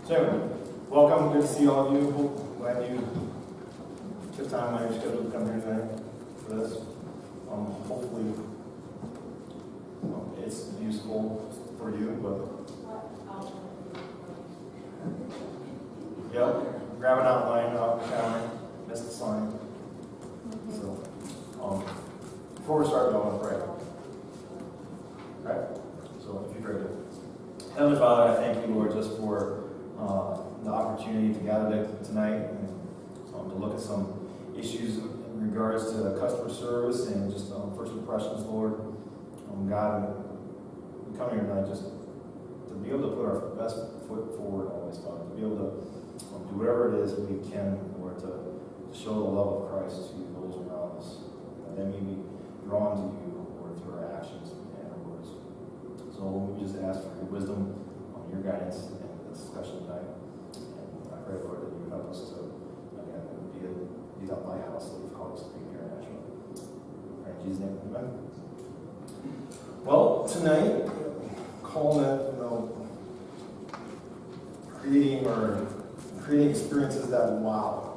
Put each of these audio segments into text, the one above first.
So anyway, welcome. Good to see all of you. Glad you took time on your schedule to come here tonight for this. Hopefully it's useful for you, but yep, grab an outline off the counter, miss the sign. So before we start, I want to pray. Right? So if you pray to Heavenly Father, I thank you, Lord, just for the opportunity to gather tonight and to look at some issues in regards to customer service and just first impressions, Lord. God, we come here tonight just to be able to put our best foot forward always, Father, to be able to do whatever it is we can, Lord, to show the love of Christ to those around us, that they may be drawn to you, Lord, through our actions and our words. So we just ask for your wisdom, your guidance in the discussion tonight. And I pray, Lord, that you would help us to be that lighthouse that you've called us to be here in Nashville. In Jesus' name, amen. Well, tonight, calling it, creating experiences that wow.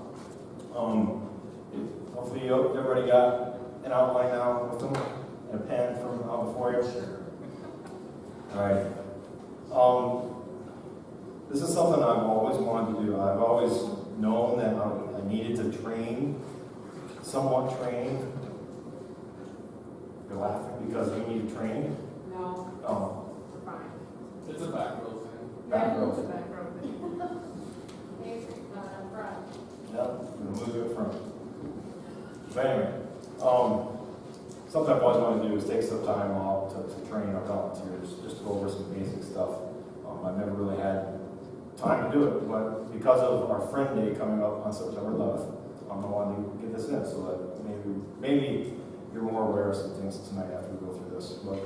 Hopefully everybody got an outline now with them and a pen from out before you. All right. This is something I've always wanted to do. I've always known that I needed to train, somewhat train. You're laughing because you need to train? No. Oh. We're fine. It's a back row thing. Back row. It's a back row thing. Front. Yep, I'm going to move it from. But anyway, something I've always wanted to do is take some time off to train our volunteers, just to go over some basic stuff. I've never really had time to do it, but because of our Friend Day coming up on September 11th, I wanted to get this in so that maybe you're more aware of some things tonight after we go through this. But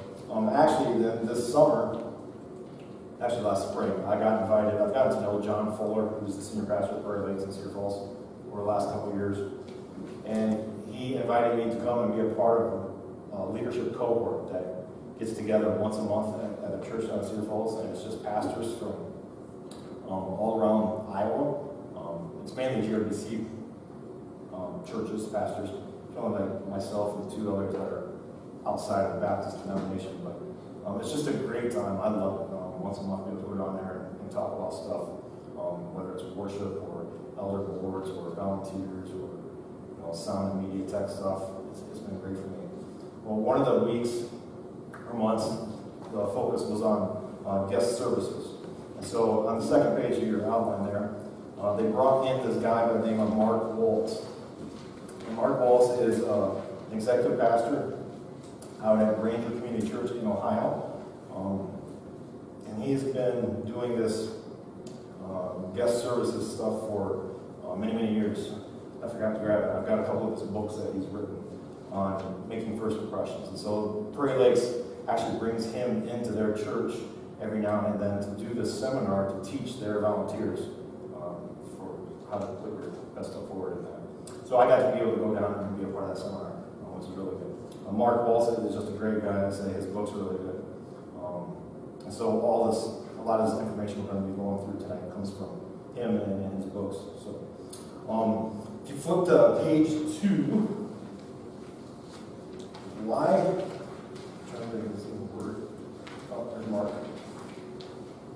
actually, this summer, last spring, I've gotten to know John Fuller, who's the senior pastor at Prairie Lakes in Cedar Falls, over the last couple of years. And he invited me to come and be a part of a leadership cohort that gets together once a month at a church down in Cedar Falls, and it's just pastors from all around Iowa. It's mainly GRBC churches, pastors, kind of like myself and two others that are outside of the Baptist denomination. But it's just a great time. I love it. Once a month, we go down there and talk about stuff, whether it's worship or elder boards or volunteers or sound and media tech stuff. It's been great for me. Well, one of the weeks or months, the focus was on guest services. And so on the second page of your outline there, they brought in this guy by the name of Mark Waltz. And Mark Waltz is an executive pastor out at Ranger Community Church in Ohio. And he's been doing this guest services stuff for many, many years. I forgot to grab it. I've got a couple of his books that he's written on making first impressions. And so Prairie Lakes actually brings him into their church every now and then to do this seminar to teach their volunteers for how to put their best stuff forward in that. So I got to be able to go down and be a part of that seminar. It was really good. Mark Waltz is just a great guy. I say his books are really good. And so a lot of this information we're going to be going through tonight comes from him and his books. So if you flip to page 2, why? I'm trying to think of this word. Oh, there's Mark.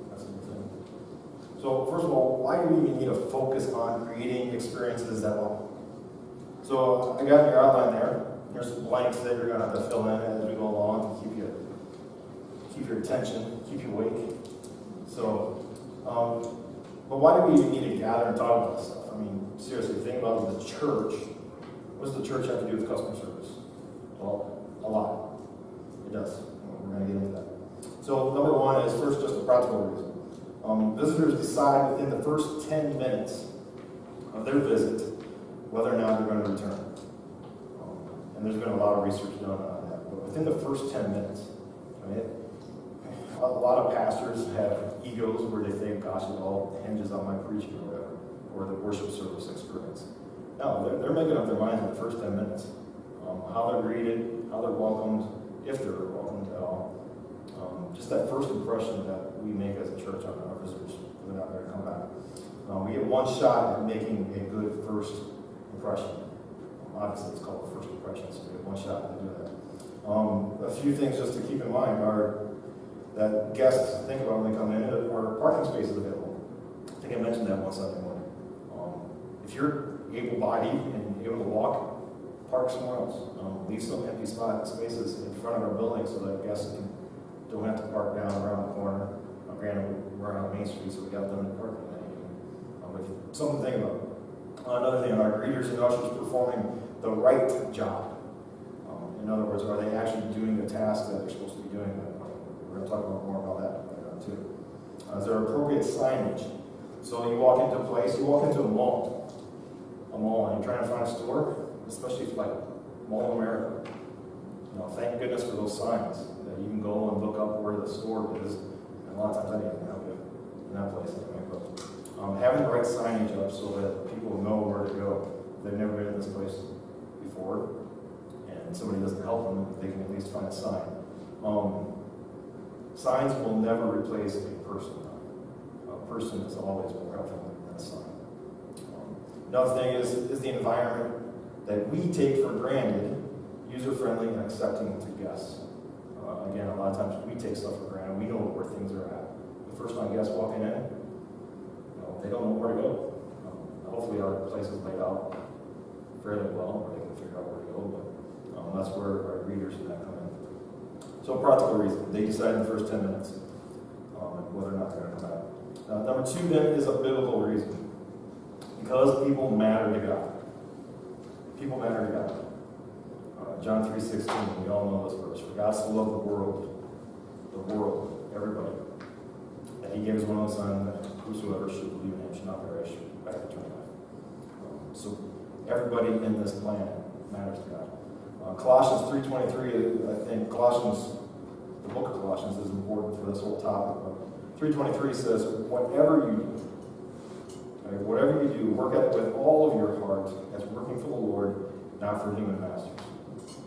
That's a good thing. So first of all, why do we even need to focus on creating experiences that will? So I got in your outline there. There's some blanks that you're going to have to fill in as we go along to keep your attention, keep you awake. So, but why do we even need to gather and talk about this stuff? I mean, seriously, think about the church. What does the church have to do with customer service? Well, a lot. It does. We're going to get into that. So, number one is first just a practical reason. Visitors decide within the first 10 minutes of their visit whether or not they're going to return. And there's been a lot of research done on that. But within the first 10 minutes, I mean, a lot of pastors have egos where they think, gosh, it all hinges on my preaching or whatever, or the worship service experience. No, they're making up their minds in the first 10 minutes. How they're greeted, how they're welcomed, if they're welcomed at all. Just that first impression that we make as a church on our visitors. they're not going to come back. We get one shot at making a good first impression. Obviously, it's called first impression, so we get one shot at doing that. A few things just to keep in mind are that guests think about when they come in are parking spaces available. I think I mentioned that one Sunday morning. If you're able-bodied and able to walk, park somewhere else. Leave some empty spaces in front of our building so that guests don't have to park down around the corner. Granted, we're on Main Street, so we got limited parking. But something to think about. Another thing, are greeters and ushers performing the right job? In other words, are they actually doing the task that they're supposed to be doing? We're going to talk more about that later on too. Is there appropriate signage? So you walk into a place, you walk into a mall, and you're trying to find a store, especially if like Mall of America. Thank goodness for those signs that you can go and look up where the store is. And a lot of times I didn't even know in that place anyway. But having the right signage up so that people know where to go. If they've never been in this place before, and somebody doesn't help them, they can at least find a sign. Signs will never replace a person. A person is always more helpful than a sign. Another thing is the environment that we take for granted, user-friendly and accepting to guests. Again, a lot of times we take stuff for granted. We know where things are at. The first time guests walking in, they don't know where to go. Hopefully our place is laid out fairly well where they can figure out where to go, but that's where our greeters and that come in. So practical reason, they decide in the first 10 minutes whether or not they're going to come out. Number two then is a biblical reason. Because people matter to God. People matter to God. John 3:16, we all know this verse. For God so loved the world, everybody, that he gave his one only Son, that whosoever should believe in him should not perish, but have eternal life. So everybody in this planet matters to God. Colossians 3:23, I think the book of Colossians is important for this whole topic. But 3:23 says, whatever you do, work at it with all of your heart as working for the Lord, not for human masters.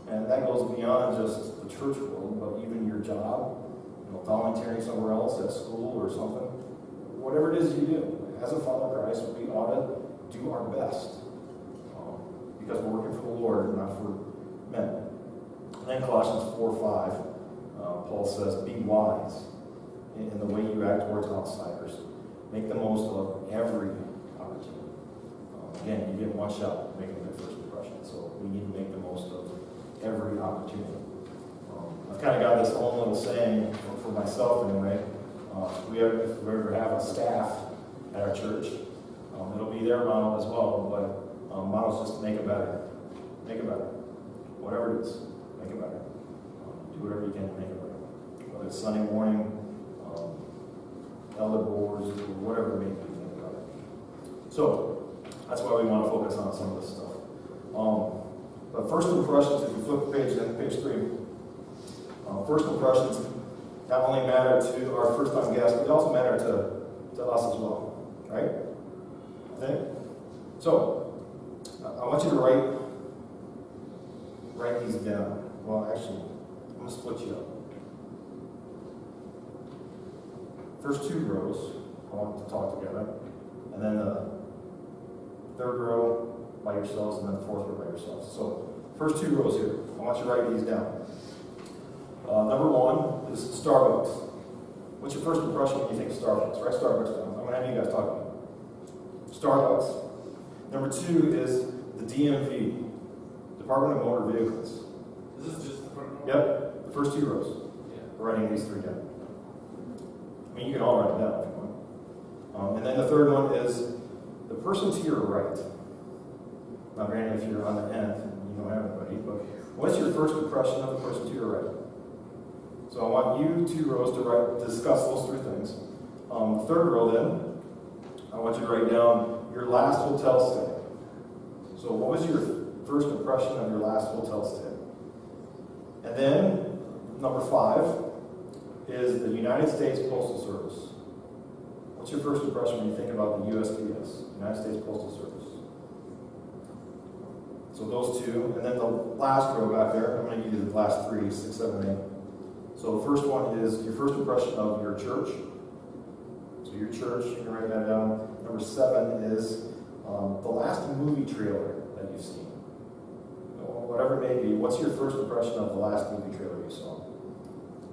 And that goes beyond just the church world, but even your job, volunteering somewhere else at school or something. Whatever it is you do, as a follower of Christ, we ought to do our best. Because we're working for the Lord, not for men. And then Colossians 4:5, Paul says, be wise in the way you act towards outsiders. Make the most of every opportunity. Again, you get one shot at making a good first impression, so we need to make the most of every opportunity. I've kind of got this own little saying for myself anyway. If we ever have a staff at our church, it'll be their motto as well, but motto is just make it better. Make it better. Whatever it is, make it better. Do whatever you can to make it better. Whether it's Sunday morning, elder boards, or whatever it may be, make it better. So, that's why we want to focus on some of this stuff. But first impressions, if you flip the page, then page 3. First impressions not only matter to our first-time guests, but they also matter to us as well, right? Okay? So, I want you to write these down. Well, actually, I'm going to split you up. First 2 rows, I want to talk together, and then the third row by yourselves, and then the fourth row by yourselves. So, first 2 rows here, I want you to write these down. Number 1 is Starbucks. What's your first impression when you think of Starbucks? Write Starbucks down. I'm going to have you guys talk about it. Starbucks. Number 2 is the DMV, Department of Motor Vehicles. This is just the front row? Yep, the first 2 rows. Yeah. We're writing these 3 down. I mean, you can all write it down if you want. And then the third one is the person to your right. Now, granted, if you're on the end, you don't have anybody, but what's your first impression of the person to your right? So I want you 2 rows to discuss those 3 things. The third row then, I want you to write down your last hotel stay. So what was your first impression of your last hotel stay? And then, number 5 is the United States Postal Service. What's your first impression when you think about the USPS, United States Postal Service? So those 2, and then the last row back there, I'm going to give you the last 3, 6, 7, 8. So the first one is your first impression of your church. So So your church, you can write that down. Number 7 is the last movie trailer that you've seen. Whatever it may be, what's your first impression of the last movie trailer you saw?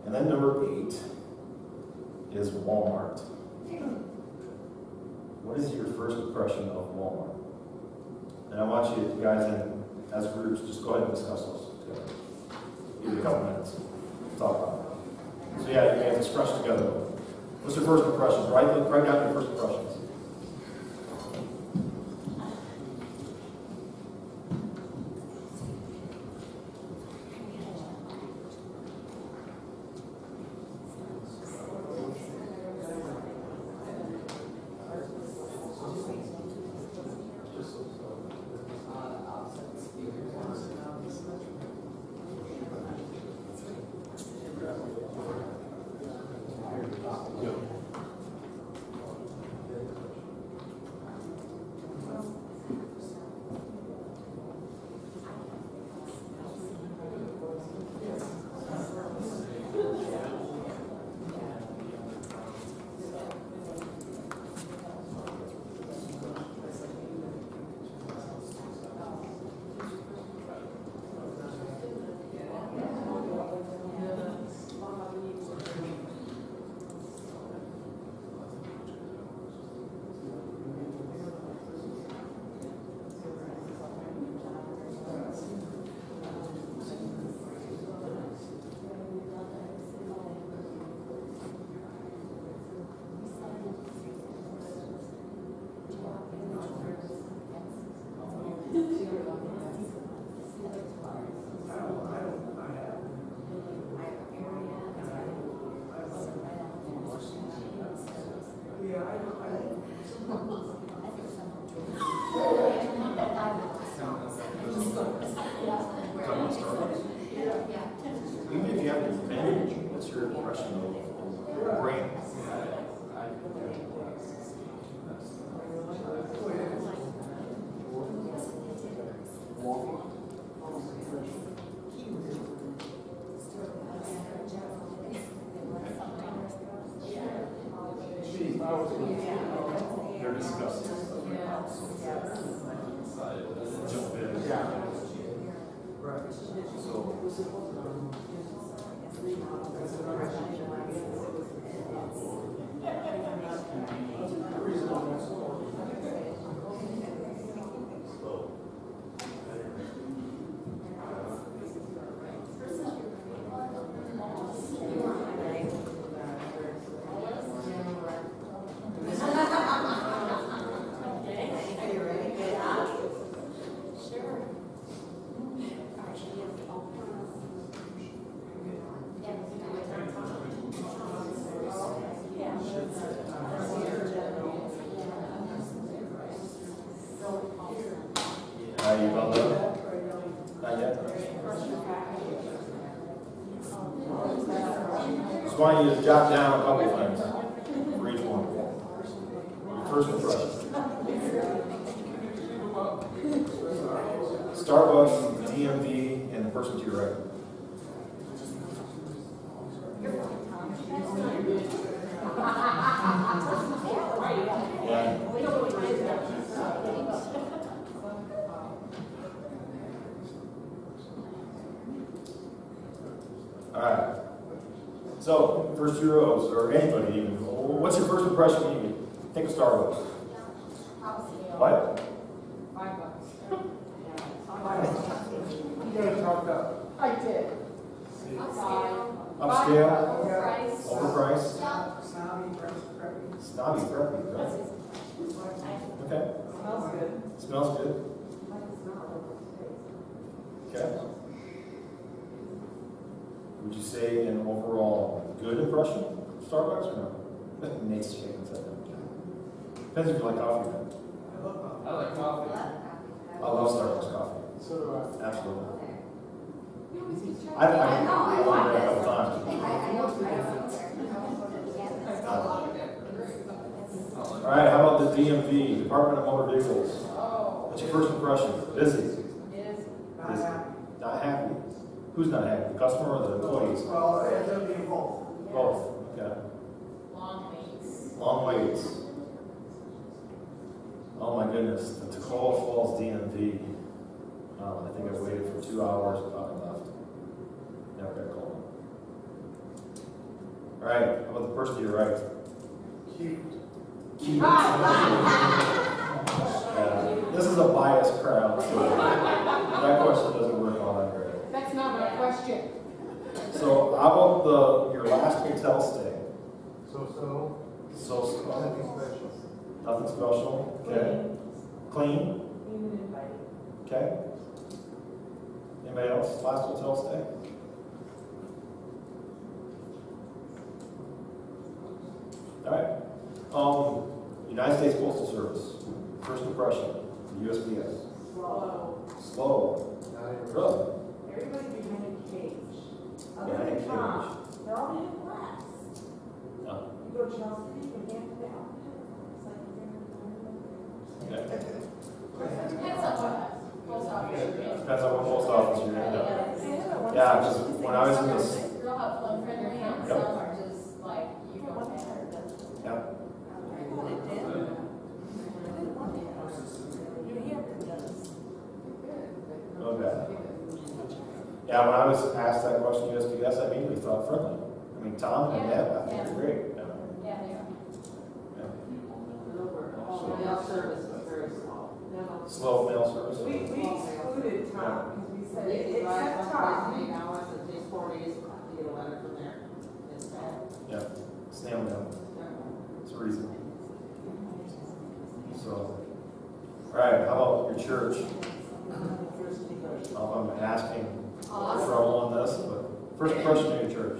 And then number 8 is Walmart. What is your first impression of Walmart? And I want you guys in, as groups, just go ahead and discuss those together. Give you a couple minutes to talk about it. So yeah, you guys scratch together. What's your first impressions? Write down your first impressions. Even if you have to manage, what's your impression of your brain? They're discussing. Jump in. Right. So. You built up? Not yet? Just want you to jot down a couple things for each one. Your first impression. Starbucks, DMV, and the person to your right. Yeah. All right. So, first 2 rows, or anybody even. What's your first impression when you think of Starbucks? What? I did. Upscale? Overpriced. Overpriced? Snobby, preppy. Snobby, preppy, right? Okay. Smells good. Smells good. Okay. Would you say an overall good impression of Starbucks or no? Nate's shaking his head. Depends if you like coffee. Man. I like coffee. I love Starbucks coffee. So do I. Absolutely. I've had it a couple times. All right, how about the DMV, Department of Motor Vehicles? What's your first impression? Busy. Busy. Not happy. Who's not happy? The customer or the employees? Well, it ends up being both. Both. Okay. Long waits. Long waits. Oh my goodness, the Tacoma Falls DMV. I think I waited for 2 hours and finally left. Never got called. All right, how about the person to your right? Cute. Cute. This is a biased crowd, so that question doesn't work on that grade. That's not my question. So how about your last hotel stay? So. So Nothing special. nothing special. Okay. Clean. Okay. Anybody else? Last hotel stay? All right. United States Postal Service. First impression. USPS. Slow. Not even. Really? Everybody behind a cage. Other Behind a than cage. Tom, they're all in glass. No. You go to Chelsea, you can hand it out. It's like Okay. Depends on what post office you're in. Depends on what post office you're in. they're Yeah, because when I was in this, Real helpful and friendly, and some are just like, you don't matter. yeah, okay. Yeah, when I was asked that question, USPS, I immediately thought friendly. I mean, Tom and Deb, I think they're great. Yeah, they are. Mail service was very small. Slow mail service. We excluded Tom because we said, except Tom. 8 hours, it takes 4 days to get a letter from there. It's bad. Yeah, snail mail. It's a reason. So, all right, how about your church? I'm asking for trouble on this, but first impression of your church.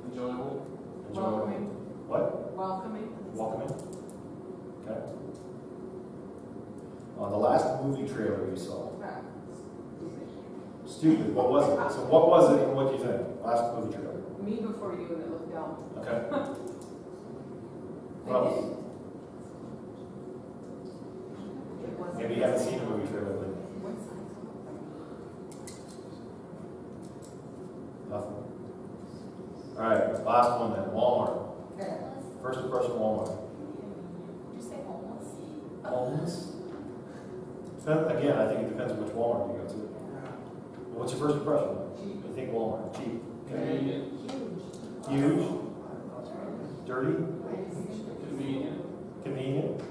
Enjoyable. Welcoming. What? Welcoming. Welcoming? Okay. The last movie trailer you saw. Stupid. What was it? So what was it and what do you think? Last movie trailer. Me before you and it looked down. Okay. Well, maybe you haven't seen a movie trailer lately. Nothing. All right, last one then. Walmart. First impression, Walmart. Did you say homeless? Homeless? Again, I think it depends which Walmart you go to. What's your first impression? You think Walmart? Cheap. Okay. Huge. Dirty. Convenient.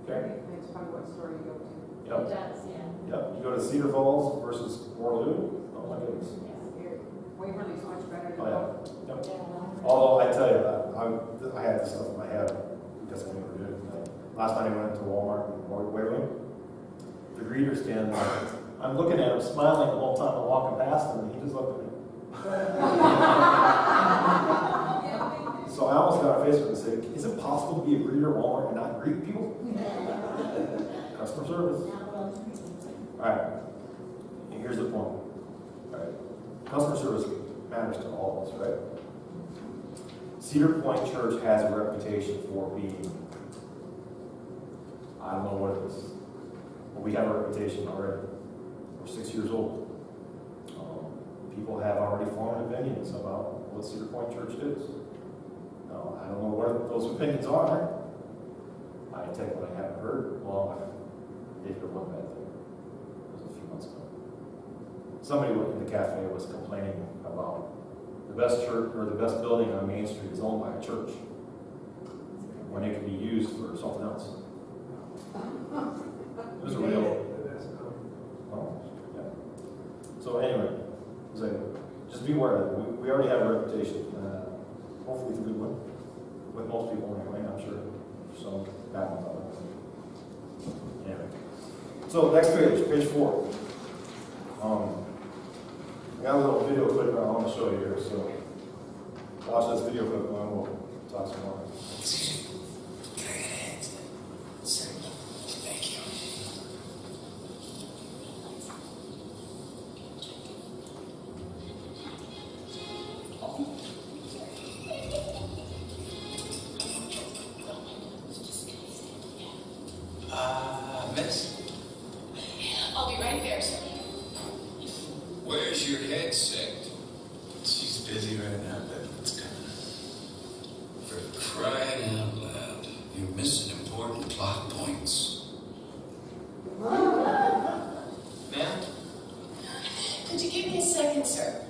Okay. It's fun what store you go to. It Yep. does, yeah. Yep. You go to Cedar Falls versus Waterloo. Oh my goodness. Waverly's much better than. Oh yeah. Yep. Although I tell you, I had this stuff in my head because I never did. Last night I went to Walmart in Waverly. The greeter stand there. I'm looking at him, smiling the whole time I'm walking past him, and he just looked at me. So I almost got on Facebook and said, "Is it possible to be a greeter at Walmart and not greet people?" Customer service. All right. And here's the point. All right. Customer service matters to all of us, right? Cedar Point Church has a reputation for being, I don't know what it is, but we have a reputation already. We're 6 years old. People have already formed opinions about what Cedar Point Church is. Now, I don't know what those opinions are. I take what I haven't heard. Well, I did hear one bad thing. It was a few months ago. Somebody in the cafe was complaining about the best church or the best building on Main Street is owned by a church when it can be used for something else. It was a real. Oh, yeah. So anyway, just be aware that we already have a reputation. Hopefully it's a good one. With most people anyway, I'm sure. Some bad ones out there. Anyway. So next page, page 4. I got a little video clip I want to show you here, so watch this video clip and then we'll talk some more. Thank you. Miss? I'll be right there, sir. Where's your headset? She's busy right now, but it's coming. For crying out loud. seconds, sir.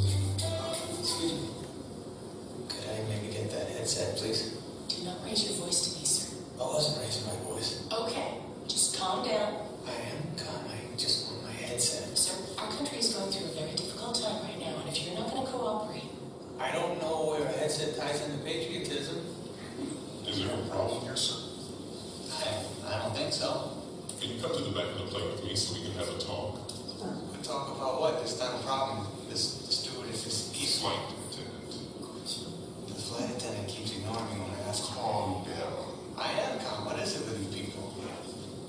Excuse me. Could I maybe get that headset, please? Do not raise your voice to me, sir. I wasn't raising my voice. Okay, just calm down. I am calm. I just want my headset. Sir, our country is going through a very difficult time right now, and if you're not going to cooperate, I don't know where a headset ties into patriotism. Is there a problem here, sir? I don't think so. Can you come to the back of the plane with me so we can have a talk? We talk about what? This time problem. This stewardess is Flight attendant. The flight attendant keeps ignoring me when I ask her. Calm down. I am calm. What is it with you people?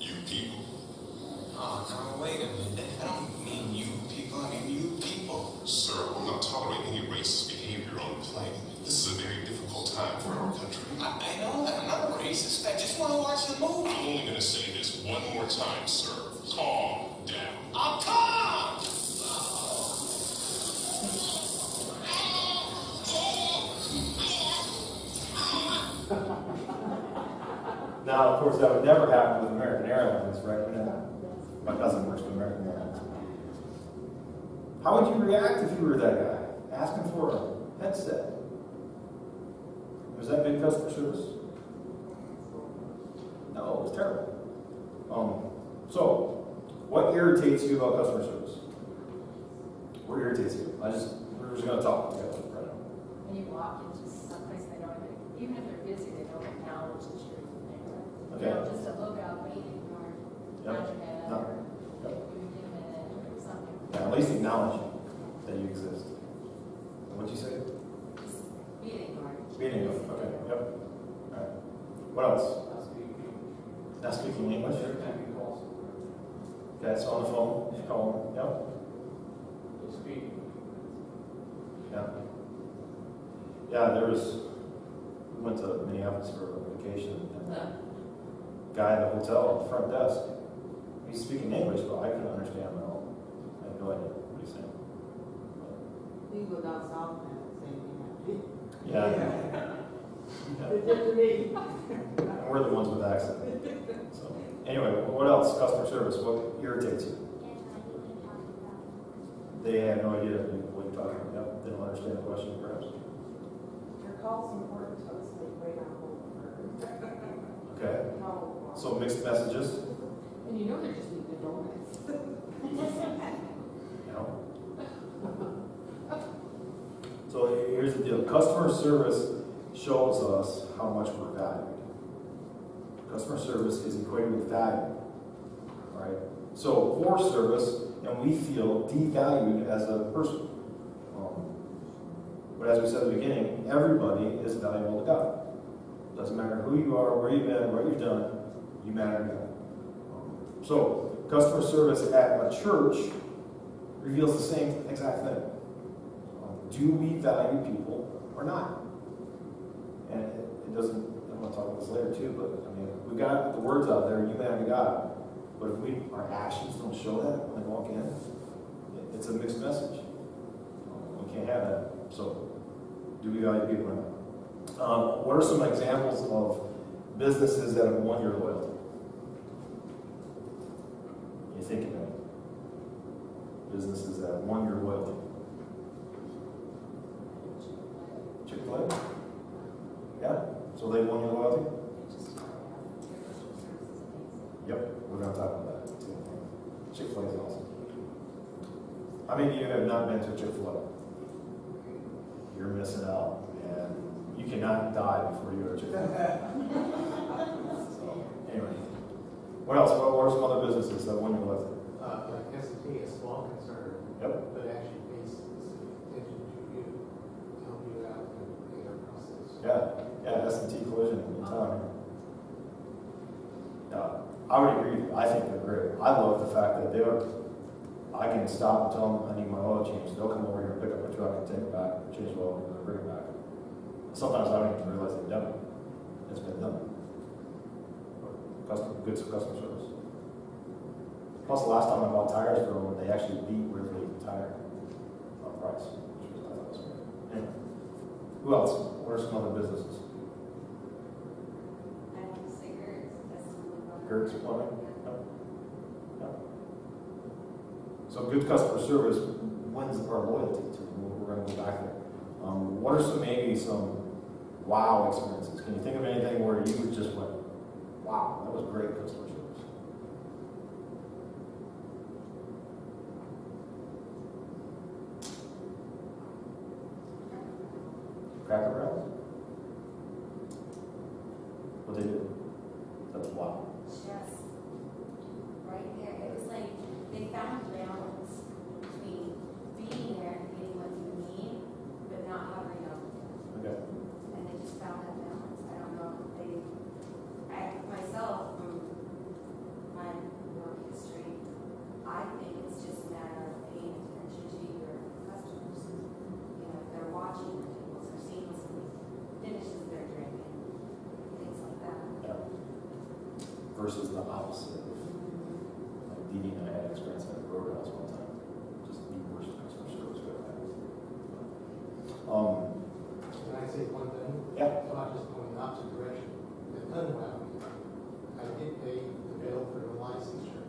You people. Oh, now wait a minute. I don't mean you people. I mean you people. Sir, we'll not tolerate any racist behavior on the plane. This is a very difficult time for our country. I know that. I'm not a racist. I just want to watch the movie. I'm only going to say this one more time, sir. Calm down. I'm calm. Now, of course, that would never happen with American Airlines, right? My cousin works for American Airlines. How would you react if you were that guy, asking for a headset? Was that good customer service? No, it was terrible. So, what irritates you about customer service? What irritates you? We're just going to talk together right now. When you walk into someplace, they don't even if they're busy, they don't acknowledge that you're there. Okay. You know, just a look up, waiting, or nod your head, No. or Yep. give me a minute, or something. Yeah, at least acknowledge that you exist. What'd you say? Just being ignored. Meeting, okay, yep. All right. What else? Not speaking English? Every time you call Okay, so on the phone, you call them, yep. someone, speak. Yeah. Yeah, we went to Minneapolis for a vacation, and the guy at the hotel at the front desk, he's speaking English, but I couldn't understand him at all. I had no idea what he's saying. We go down south and same thing. Yeah. It's just to me. And we're the ones with accent. So, anyway, what else? Customer service, what irritates you? They have no idea what you're talking about. Yep, they don't understand the question, perhaps. Your call's important to us, like wait on hold for. Okay, No. so mixed messages, And you know they're just eating the donuts. you know? So here's the deal. Customer service shows us how much we're valued. Customer service is equated with value. All right? So poor service, and we feel devalued as a person. But as we said at the beginning, everybody is valuable to God. Doesn't matter who you are, where you've been, what you've done, you matter to God. So customer service at a church reveals the same exact thing. Do we value people or not? And it doesn't, I want to talk about this later too, but I mean, we got the words out there, you matter to God. But if our actions don't show that when they walk in, it's a mixed message. We can't have that. So, do we value people or not? What are some examples of businesses that have won your loyalty? You think about it. Businesses that have won your loyalty. Chick-fil-A? Yeah? So they won your loyalty? Yep, we're going to talk about that too. Chick-fil-A is awesome. How many of you have not been to Chick-fil-A? You're missing out, and you cannot die before you go to Chick-fil-A. So, anyway, what else? What are some other businesses that won your loyalty? Like S&T, a small concern, Yep. but actually pays specific attention to you, to help you out in your process. Yeah, S&T Collision in town. Yeah, I would agree. I think they're great. I love the fact that I can stop and tell them I need my oil change. They'll come over here and pick up my truck and take it back, change the oil, and bring it back. Sometimes I don't even realize they've done it. It's been done. Good customer service. Plus, the last time I bought tires from them, they actually beat Ridley Tire on price, which I thought was great. Anyway, who else? What are some other businesses? Kirk's Plumbing? No? No? So good customer service wins our loyalty to them. We're gonna go back there. What are maybe some wow experiences? Can you think of anything where you just went, wow, that was great customer service? Cracker Barrel? What they do? That's wow. Just right there. It was like they found balance between being there and getting what you need, but not hovering over it. Okay. And they just found that balance. I don't know. I myself, from my work history, I think it's just a matter of paying attention to your customers. You know, if they're watching the tables or seeing somebody finishes their drink and things like that. Yeah. Versus the opposite. Like Dee Dee and I had experience at the Roadhouse one time. Just the worst customer service we've ever had. Can I say one thing? Yeah. So I'm just going the opposite direction. It unwound me. I did pay the bill for the licensure.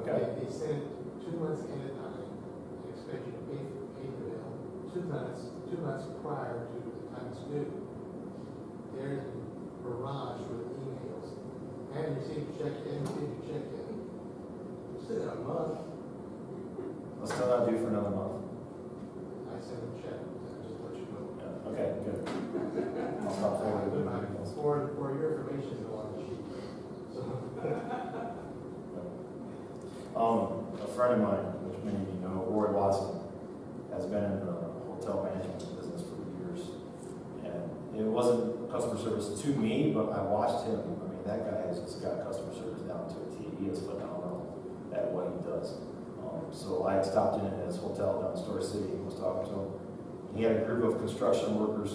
Okay. They sent it 2 months at a time and expect you to pay the bill 2 months prior to the time it's due. There's a barrage with emails. Haven't received your check in, received your check in. Still got a month. Let's still not due for another month. I sent a check, just let you know. Yeah. Okay, good. I'll stop forwarding the emails. For your information, go on the sheet. So, A friend of mine, which many of you know, Roy Watson, has been in the hotel management business for years. And it wasn't customer service to me, but I watched him. I mean, that guy has just got customer service down to a T. He is phenomenal at what he does. So I had stopped in at his hotel down in Store City and was talking to him. He had a group of construction workers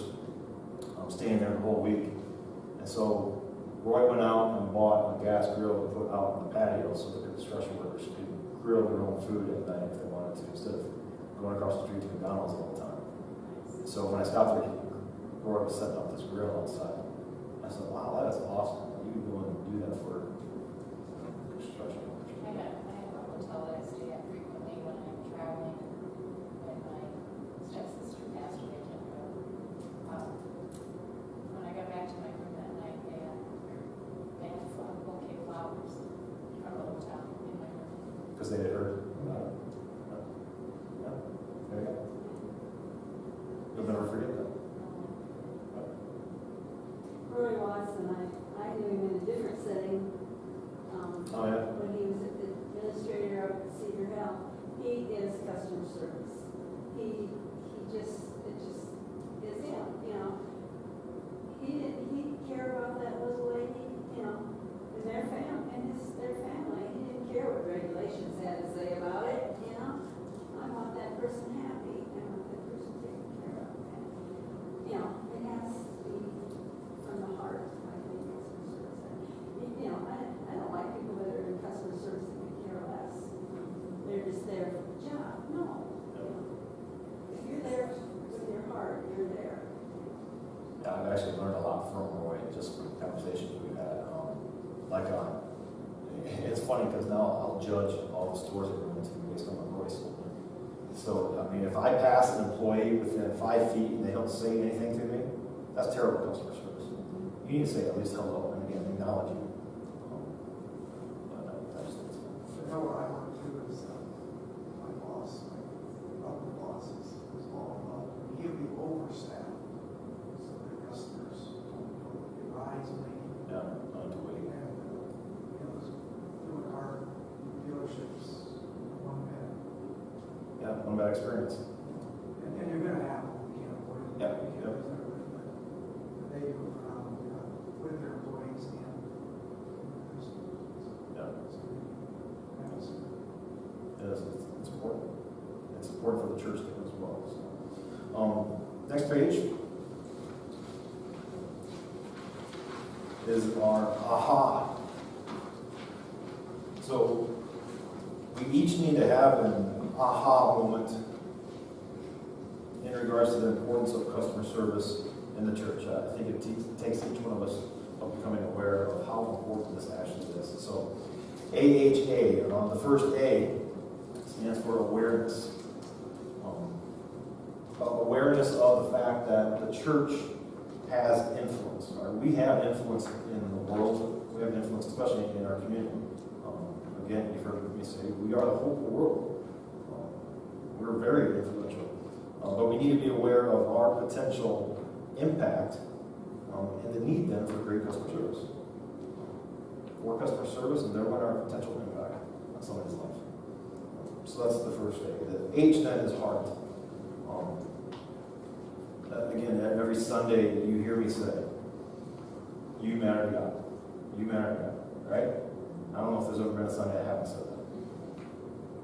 staying there the whole week. And so Roy went out and bought a gas grill to put out on the patio so that the construction workers could grill their own food at night if they wanted to, instead of going across the street to McDonald's all the time. So when I stopped there, Roy was setting up this grill outside. I said, wow, that is awesome. You can go and do that for construction workers. I have a hotel that I stay at frequently when I'm traveling, when my stepsister passed away 10 years ago. When I got back to my room that night, they had a bouquet of flowers from the hotel in my room. Because they had heard about it. Yeah. There you go. You'll never forget that. Roy Watson, I knew him in a different setting. Oh, yeah? When he was the administrator of Cedar Hill. He is customer service. It just is him, you know. He cared about that little lady, you know, and their family. He didn't care what regulations had to say about it, you know. I want that person happy. I want that person taken care of. And, you know, it has to be from the heart, I think, customer service. You know, I don't like people that are in customer service and could care less. They're just there for the job. No. You know, if you're there with your heart, you're there. Yeah, I've actually learned a lot from Roy, just from the conversations we've had. It's funny because now I'll judge all the stores that we're into based on what Roy told me. So, I mean, if I pass an employee within 5 feet and they don't say anything to me, that's terrible customer service. You need to say at least hello and again, acknowledge you. You know what I want to do is my boss, my upper boss is all about, he'll be overstaffed so that customers don't get rides late. Yeah, not to wait. And, just doing our dealerships one minute. Yeah, one bad experience. And you're going to have them, we can't avoid it. Yeah, We can't yeah. avoid it, but they do a phenomenal job with their employees and Yeah. customers. It's important. It's important for the church to as well. So. Next page is our aha. So we each need to have an aha moment in regards to the importance of customer service in the church. I think it takes each one of us of becoming aware of how how important this actually is. So AHA, the first A, stands for awareness. Awareness of the fact that the church has influence. Right? We have influence in the world. We have influence, especially in our community. Again, you've heard me say, we are the hope of the world. We're very influential. But we need to be aware of our potential impact and the need then for great customer service. For customer service, and thereby our potential impact on somebody's life. So that's the first A. The H then is heart. Again, every Sunday you hear me say, you matter to God. You matter to God. Right? I don't know if there's ever been a Sunday I haven't said that.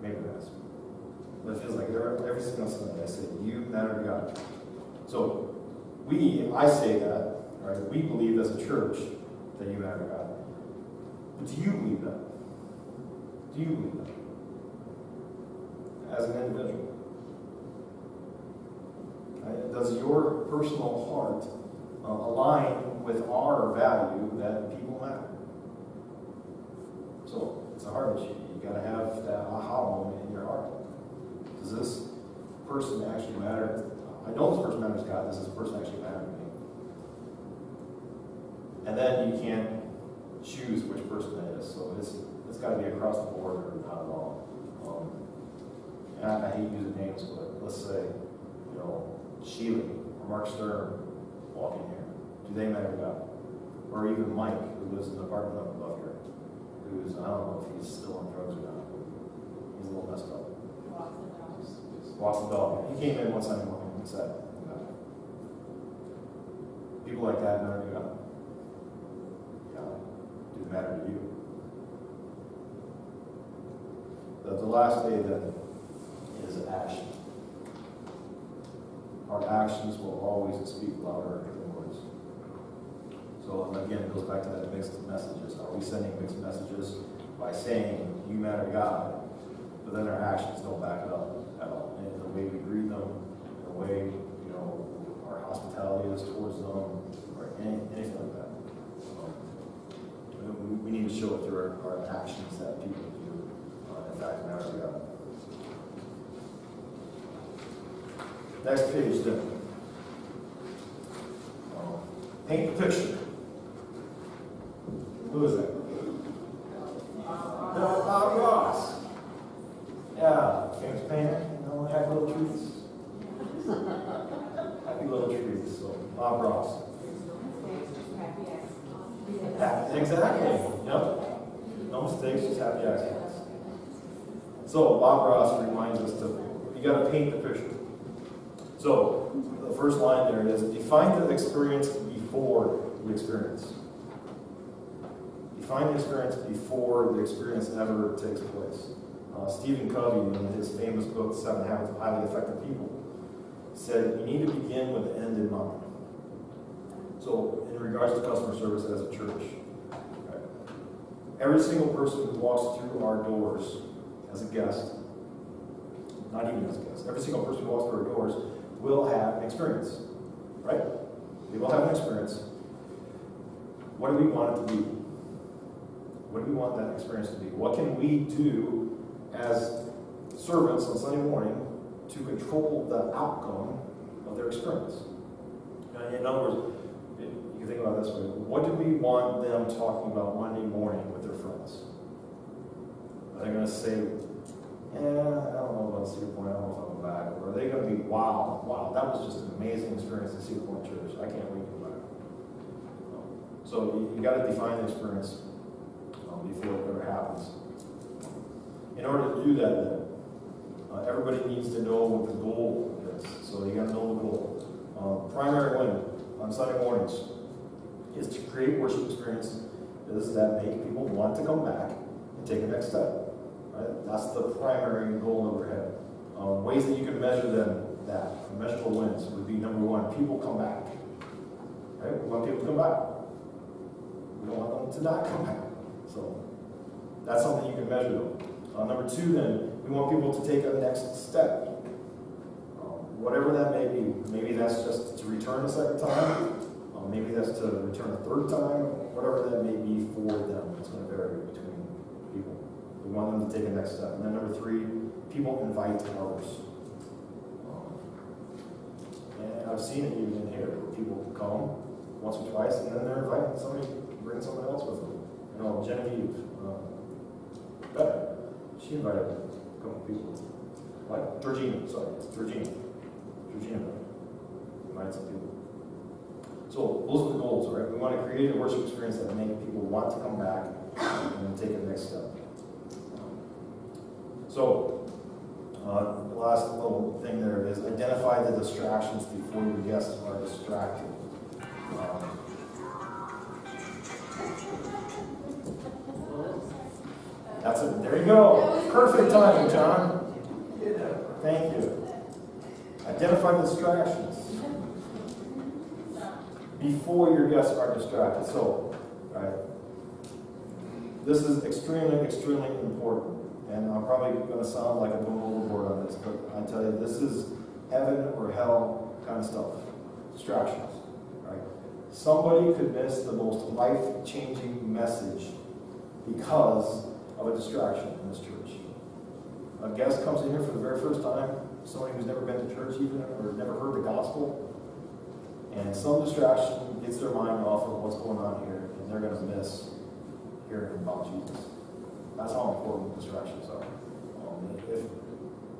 Maybe there has. But it feels like every single Sunday I say, you matter to God. So I say that, right? We believe as a church that you matter to God. But do you believe that? Do you believe that? As an individual? Right? Does your personal heart align with our value that people matter? So it's a heart issue. You got to have that aha moment in your heart. Does this person actually matter? I know this person matters to God. Does this person actually matter to me? And then you can't choose which person it is. So it's got to be across the board or not at all. And I hate using names, but let's say, Sheila or Mark Stern walk in here. Do they matter to God? Or even Mike, who lives in the apartment up above here, who's, I don't know if he's still on drugs or not. He's a little messed up. Walks the dog. He came in one Sunday morning and said, people like that matter to God. Yeah. Do they matter to you? The last day then is action. Our actions will always speak louder than words. So again, it goes back to that mixed messages. Are we sending mixed messages by saying, you matter to God, but then our actions don't back it up at all? In the way we greet them, in the way, our hospitality is towards them, or anything like that. We need to show it through our actions that people do, in fact, matter to God. Next page then. Paint the picture. Who is that? Bob Ross. Yeah, famous painter. Happy little trees. Happy little trees. So, Bob Ross. Exactly. Yep. No mistakes, just happy accidents. So, Bob Ross reminds us you got to paint the picture. So, the first line there is, define the experience before the experience. Define the experience before the experience ever takes place. Stephen Covey, in his famous book, 7 Habits of Highly Effective People, said, you need to begin with the end in mind. So, in regards to customer service as a church, right, every single person who walks through our doors as a guest, not even as a guest, every single person who walks through our doors will have an experience, right? They will have an experience. What do we want it to be? What do we want that experience to be? What can we do as servants on Sunday morning to control the outcome of their experience? In other words, you can think about it this way. What do we want them talking about Monday morning with their friends? Are they going to say, I don't know about Cedar Point, I don't know if I'll go back. Or are they going to be, wow, that was just an amazing experience at Cedar Point Church. I can't wait to go back. So you got to define the experience before it ever happens. In order to do that, then, everybody needs to know what the goal is. So you got to know the goal. Primary win on Sunday mornings is to create worship experiences that make people want to come back and take a next step. Right? That's the primary goal overhead. Ways that you can measure measurable wins would be number one, people come back. Right? We want people to come back. We don't want them to not come back. So that's something you can measure them. Number two, then, we want people to take a next step. Whatever that may be. Maybe that's just to return a second time. maybe that's to return a third time, whatever that may be for them. It's going to vary between people. We want them to take a next step. And then number 3, people invite others. And I've seen it even in here, where people come once or twice, and then they're inviting somebody to bring someone else with them. You know, Genevieve, Better, she invited a couple people. What? Georgina invited some people. So those are the goals, right? We want to create a worship experience that make people want to come back and take the next step. So the last little thing there is identify the distractions before your guests are distracted. That's it. There you go. Perfect timing, John. Thank you. Identify the distractions before your guests are distracted. So, right, this is extremely, extremely important. And I'm probably going to sound like I'm going overboard on this, but I tell you, this is heaven or hell kind of stuff. Distractions, right? Somebody could miss the most life-changing message because of a distraction in this church. A guest comes in here for the very first time, somebody who's never been to church even, or never heard the gospel, and some distraction gets their mind off of what's going on here, and they're going to miss hearing about Jesus. That's how important distractions are.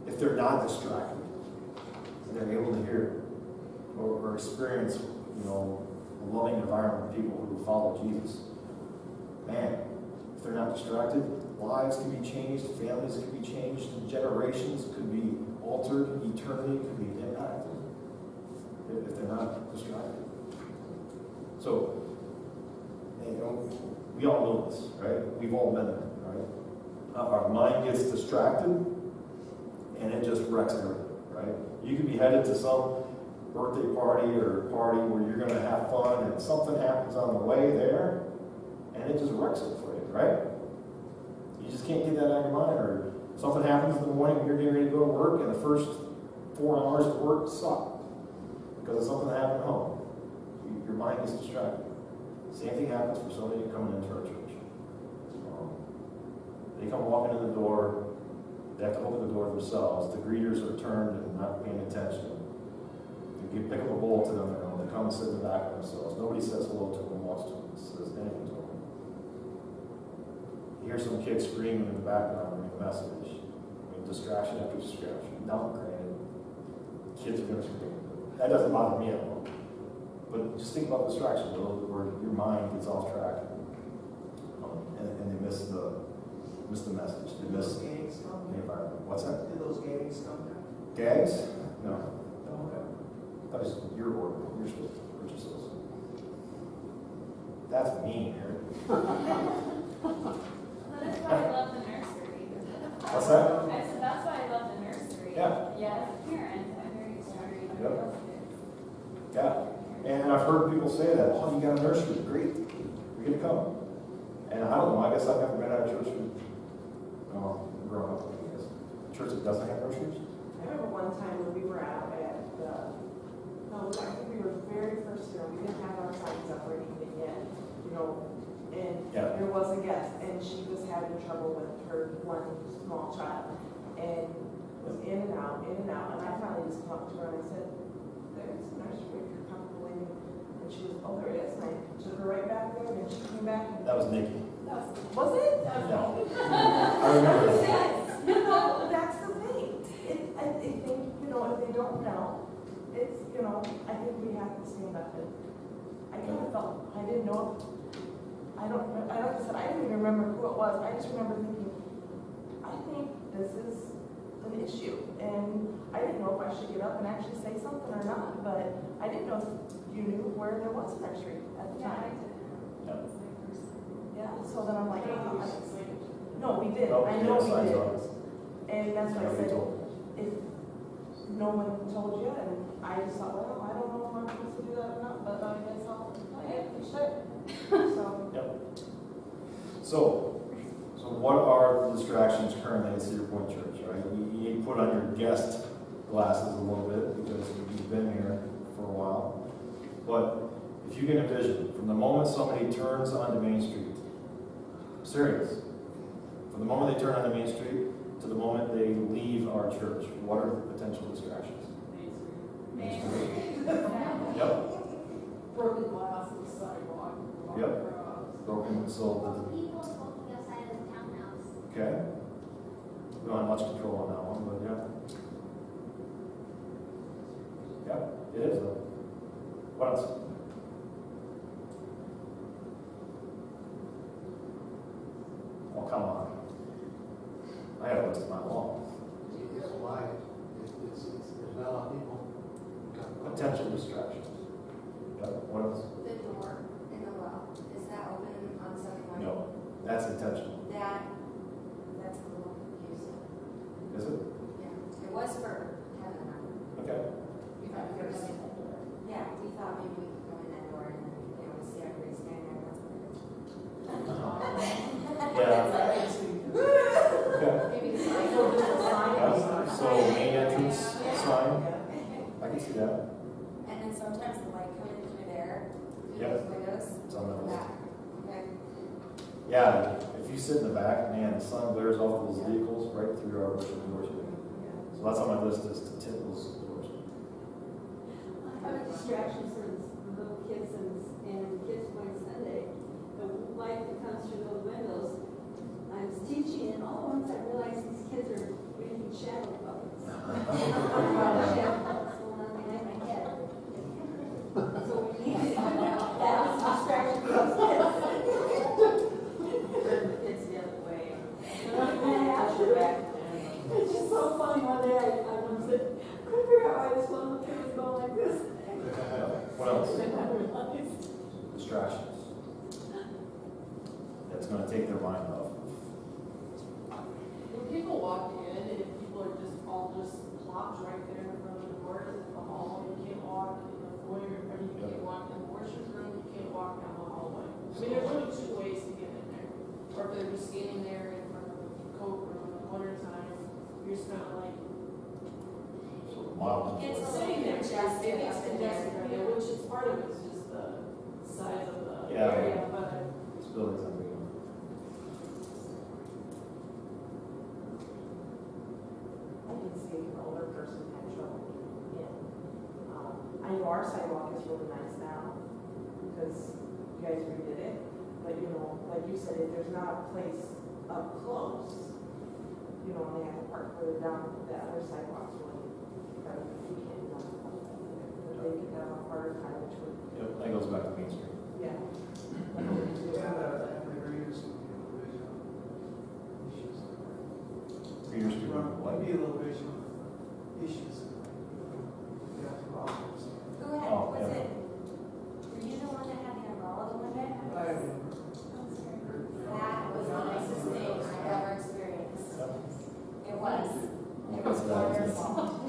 If they're not distracted, and they're able to hear or experience, a loving environment of people who follow Jesus, man, if they're not distracted, lives can be changed, families can be changed, generations could be altered, eternity could be impacted if they're not distracted. So, we all know this, right? We've all been there, right? Our mind gets distracted, and it just wrecks everything, right? You could be headed to some birthday party or party where you're going to have fun, and something happens on the way there, and it just wrecks it for you, right? You just can't get that out of your mind. Or something happens in the morning when you're getting ready to go to work, and the first 4 hours of work suck because of something that happened at home. Your mind gets distracted. Same thing happens for somebody coming into our church. They come walking in the door, they have to open the door themselves. The greeters are turned and not paying attention. You pick up a bowl to them, they come and sit in the back of themselves. Nobody says hello to them, walks to them, says anything to them. You hear some kids screaming in the background during the message. Distraction after distraction. Now, granted, kids are going to scream. That doesn't bother me at all. But just think about distraction, where your mind gets off track, and they miss the message. They miss the environment. What's that? Did those gags come down? Gags? No. Okay. That was your order. You're supposed to purchase those. That's mean, Eric. That's why I love the nursery. What's that? I said, that's why I love the nursery. Yeah. Yeah, as a parent, I'm very sorry. Yep. Yeah. And I've heard people say that, oh, you got a nursery, great, you're going to come. And I don't know, I guess I've never been at a church growing up. I guess. A church that doesn't have nurseries? I remember one time when we were out at I think we were very first year, we didn't have our signs up or anything yet, and there was a guest, and she was having trouble with her one small child, and was in and out, and I finally just talked to her and I said, there's a nursery if you're comfortable in. And she was, oh, there it is, and I took her right back there, and then she came back. And That was Nikki. Was it? No. I remember that. That's the thing. I think, if they don't know, it's, I think we have to stand up and I kind of felt, I didn't know, like I said, I didn't even remember who it was. I just remember thinking, I think this is an issue. And I didn't know if I should get up and actually say something or not, but I didn't know if you knew where there was a nursery at the time. Yeah, so then I'm like, no, we did. I know we did. And that's what I said, if no one told you, and I just thought, well, I don't know if I'm supposed to do that or not, but I guess I'll, we should. So. Yep. So what are the distractions currently at Cedar Point Church, right? You put on your guest glasses a little bit because you've been here for a while. But if if you can envision, from the moment somebody turns onto Main Street, serious, from the moment they turn onto Main Street to the moment they leave our church, what are the potential distractions? Main Street. Yep. Broken glass on the sidewalk. Yep. Broken, so People smoking outside of the townhouse. okay. We don't have much control on that one, but yeah. Yeah, it is though. What else? Oh, come on. I have a list of my law. It's wide, there's not a lot of people. Potential distractions. Yeah, what else? The door in the well, is that open on Sunday morning? No, that's intentional. That's a little confusing. Is it? Yeah, it was for Kevin and I. Okay. We thought we were going to that door. Yeah, we thought maybe we could go in that door and then, we see everybody standing there, that's what it is. Yeah. Okay. Maybe the sign. Yeah. So main entrance sign, I can see that. And then sometimes the light coming through there, through Yep. those windows. It's on the list. Back. Okay. Yeah, if you sit in the back, man, the sun glares off those vehicles right through our worship doors. So that's on my list is to tint those doors. I have a distraction for the little kids and kids playing Sunday. The light that comes through those windows, I was teaching and all at once I realized these kids are reading shadow puppets. Shadow puppets going on behind my head. So we need to, that was a distraction for those kids. Turn the kids the other way. It's just so funny. One day I couldn't figure out why this one little kid was going like this. What else? And I realized. Distractions. That's going to take their mind off. When people walk in and if people are just all just plopped right there in front of the door, it's a hall, you can't walk in the foyer, or you can't walk in the worship room, you can't walk down the hallway. I mean, there's only two ways to get in there. Or if they're just standing there in front of the coat room in the winter time, you're just kind of like Mild. It's a sitting there, little it gets congested congested up right in there, there. which is part of it is just the size of the Yeah. area, but This building's unreal. I can see an older person had trouble getting in. I know our sidewalk is really nice now, because you guys redid it, but you know, like you said, if there's not a place up close, you know, and they have to park further down, the other sidewalks really, you can't do that. But they could have a harder time, which would, Yep, that goes back to Main Street. yeah. And they're using vision issues. Greener Street, what? Maybe a little vision issues. You have to go out there. Who had, Oh, was yeah. it, were you the one that had the umbrella the one day? That was the nicest thing I've ever experienced. It was. It was wonderful.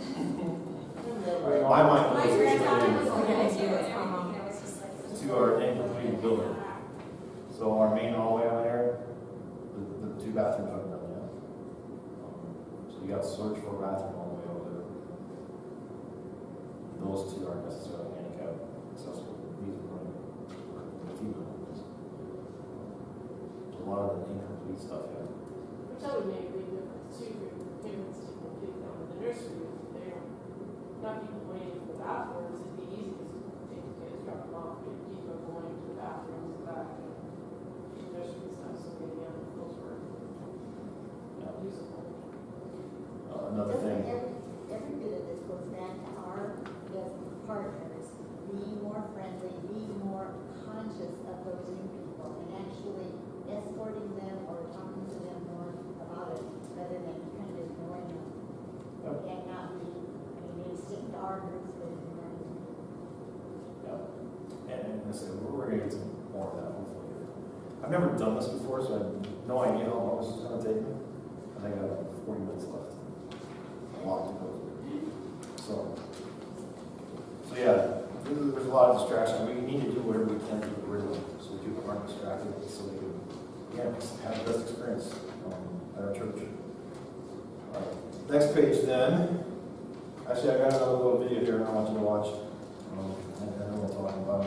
My mind My goes granddaughter was immediately looking at you and everything, and it was just like. to our incomplete building. So our main hallway on there, the two bathrooms aren't done yet. So you got to search for a bathroom all the way over there. Those two aren't necessarily handicap accessible. These are running female ones. A lot of the incomplete stuff here. which that would make a big difference too, for your parents to go pick them in the nursery if they're not people waiting for the bathrooms, it'd be easy to take the kids, drop them off, and keep them going to the bathrooms and back and the nursery and stuff, so maybe those were usable. Another thing, Every bit of this goes back to our business partners, being more friendly, being more conscious of those new people, and actually escorting them or talking to them more about it, rather than kind of ignoring them. Yep. And not be, I mean, maybe stick to our groups, but ignoring them. yeah. And I said, we're going to get some more of that hopefully. I've never done this before, so I have no idea how long this is going to take me. I think I have 40 minutes left. A lot to go through. So yeah, there's a lot of distraction. We need to do whatever we can to get rid of them so people aren't distracted, so they can, yeah, have the best experience at our church. All right. Next page then. Actually, I got another little video here I want you to watch. I know what I'm talking about.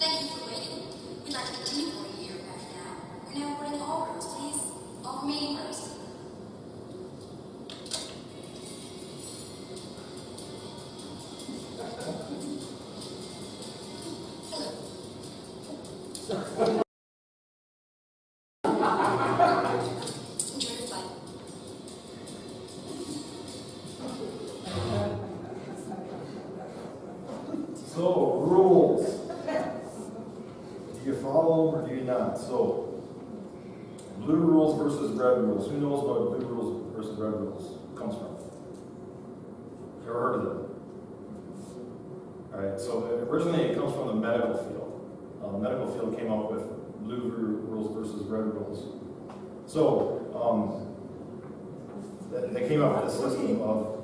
Thank you for waiting. We'd like to continue boarding your aircraft now. We're now boarding all rows, please. All remaining rows. Enjoy your flight. So, rules. Do you follow them or do you not? So, blue rules versus red rules. Who knows what blue rules versus red rules comes from? Ever heard of them? All right, so originally it comes from the medical field. The medical field came up with blue rules versus red rules. So, they came up with a system of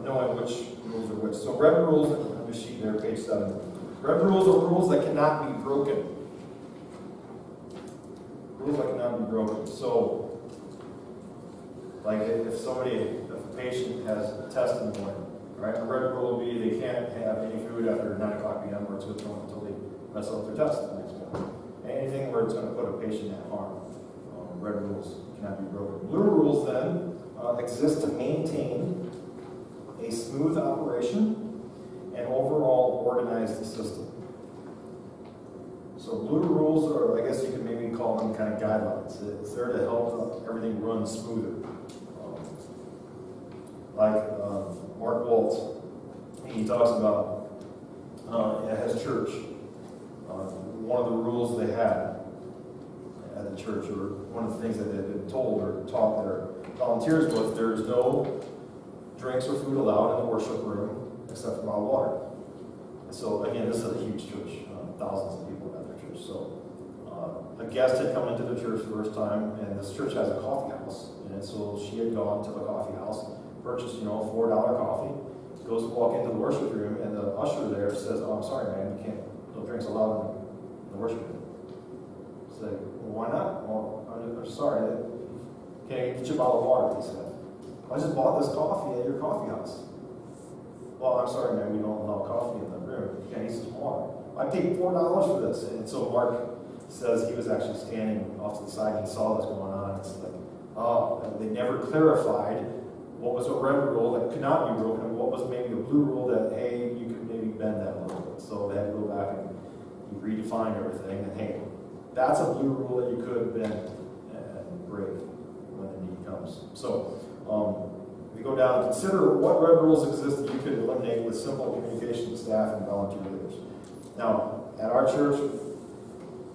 knowing which rules are which. So red rules, on the sheet there, page 7. Red rules are rules that cannot be broken. Rules that cannot be broken. So, like if a patient has a test in the morning, right? A red rule will be they can't have any food after 9 o'clock p.m. or it's withdrawn until they mess up their test the next morning. Anything where it's going to put a patient at harm, red rules cannot be broken. Blue rules then exist to maintain a smooth operation and overall organize the system. So blue rules are, I guess you could maybe call them kind of guidelines. It's there to help everything run smoother. Mark Waltz, he talks about at his church, one of the rules they had at the church, or one of the things that they've been told or taught their volunteers was there's no drinks or food allowed in the worship room except for bottled water. And so again, this is a huge church, thousands of people at their church. So a guest had come into the church the first time, and this church has a coffee house, and so she had gone to the coffee house, purchased $4 coffee, goes to walk into the worship room, and the usher there says, "Oh, I'm sorry, man, you can't. No drinks allowed in the worship room." It's like, well, why not? Well, I'm sorry. Can I get you a bottle of water? He said. I just bought this coffee at your coffee house. Well, I'm sorry, man, we don't allow coffee in the room. You can't use some water. I paid $4 for this. And so Mark says he was actually standing off to the side and he saw this going on. It's like, oh, they never clarified what was a red rule that could not be broken and what was maybe a blue rule that, hey, you could maybe bend that a little bit. So they had to go back and redefine everything. And hey, that's a blue rule that you could bend and break when the need comes. So, if you go down, consider what red rules exist that you could eliminate with simple communication with staff and volunteer leaders. Now, at our church,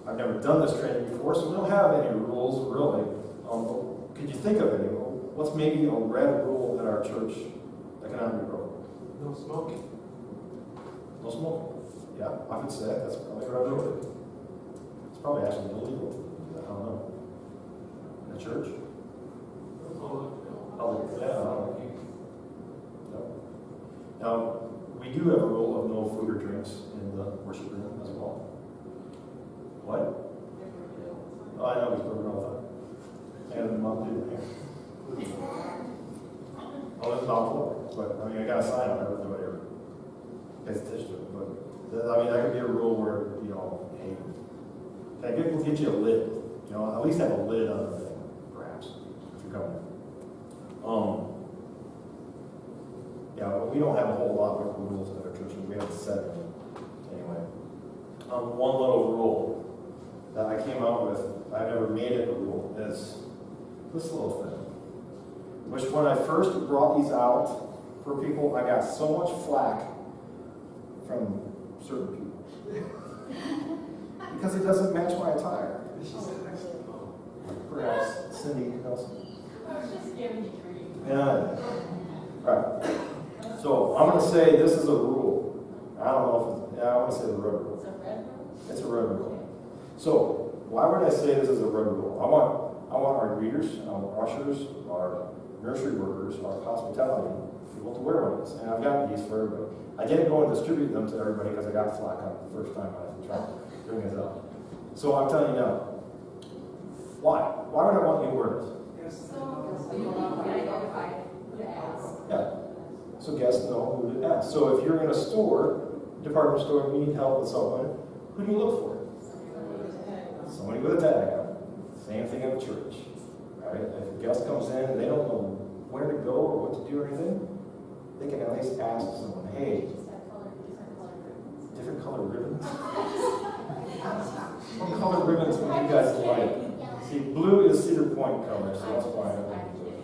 I've never done this training before, so we don't have any rules, really. Could you think of any? What's maybe a red rule at our church that cannot be broken? No smoking. No smoking. Yeah, I would say that's probably a red rule. It's probably actually illegal. I don't know. In the church? Now, we do have a rule of no food or drinks in the worship room as well. What? Oh, I know, we spoke all the time. And the mom did. Oh, it's not full. But, I mean, I got a sign on it, nobody ever pays attention to it. But, I mean, that could be a rule where, hey, we'll get you a lid. At least have a lid on the thing, perhaps, if you're coming. We don't have a whole lot of rules at our church, and we have 7 anyway. One little rule that I came up with, I never made it a rule, is this little thing. Which when I first brought these out for people, I got so much flack from certain people. Because it doesn't match my attire. Perhaps Cindy Nelson. I was just giving you grief. Yeah. Right. So I'm going to say this is a rule. I don't know if I want to say the red rule. It's a red rule? It's a red rule. So why would I say this is a red rule? I want our greeters, our ushers, our nursery workers, our hospitality people to wear one of these. And I've got these for everybody. I didn't go and distribute them to everybody because I got flack on it the first time I tried doing it up. So I'm telling you now. Why? Why would I want you to wear this? Yeah. So guests know who to ask. So if you're in a store, department store, and you need help with someone, who do you look for? Somebody with a tag on it. Same thing at the church. Right? If a guest comes in and they don't know where to go or what to do or anything, they can at least ask someone, hey, different color ribbons? What color ribbons would you guys like? See, blue is Cedar Point color, so that's why I like it.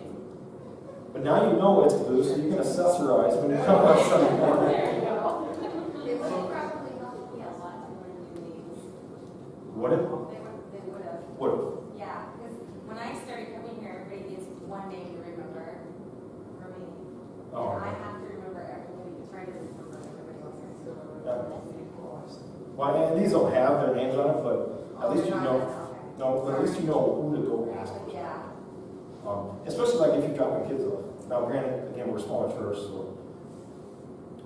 But now you know it's blue, so you can accessorize when you come on Sunday morning. It would probably help me a lot to learn new names. What if? They would have. What if? Yeah, because when I started coming here, everybody gets one name to remember for me. Oh. And I have to remember everybody, try to remember everybody else's. Well, and these don't have their names on it, but at least you know. Okay. No, but at least you know who to go ask. Yeah. Especially like if you're dropping kids off. Now, granted, again, we're a smaller church, so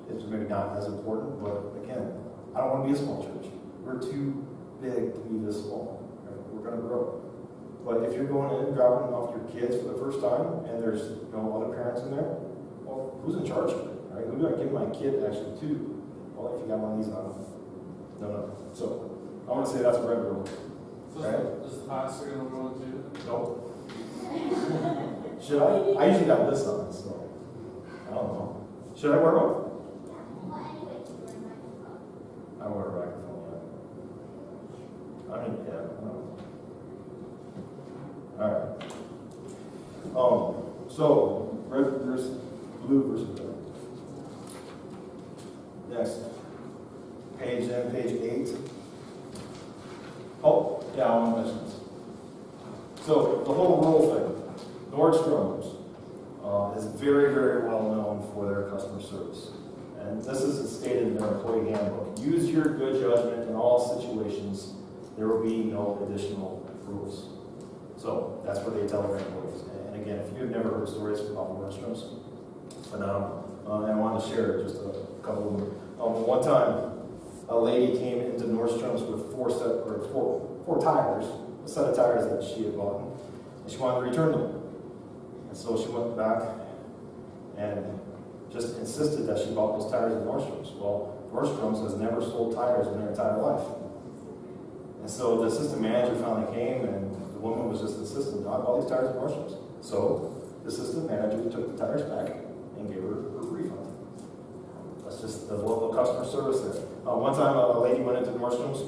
it's maybe not as important, but again, I don't want to be a small church. We're too big to be this small. Right? We're going to grow. But if you're going in and dropping off your kids for the first time, and there's no other parents in there, well, who's in charge of it? Right? Who do I give my kid actually to? Well, if you got one of these on. No. So, I want to say that's a red rule. So Right? is the pastor going to go too? Nope. Should I? I usually got this on, so I don't know. Should I wear one? I wear a microphone, yeah. I mean, yeah, I don't know. All right. So, red versus blue versus red. Next. Page 8. Oh, yeah, I want to mention this. So, the whole rule thing. Nordstrom's is very, very well known for their customer service. And this is stated in their employee handbook. Use your good judgment in all situations. There will be no additional rules. So that's what they tell their employees. And again, if you've never heard stories about Nordstrom's, phenomenal. And I wanted to share just a couple of them. One time, a lady came into Nordstrom's with four tires, a set of tires that she had bought, and she wanted to return them. And so she went back and just insisted that she bought those tires at Nordstrom's. Well, Nordstrom's has never sold tires in their entire life. And so the assistant manager finally came, and the woman was just insistent, I bought these tires at Nordstrom's. So the assistant manager took the tires back and gave her a refund. That's just the local customer service there. One time a lady went into Nordstrom's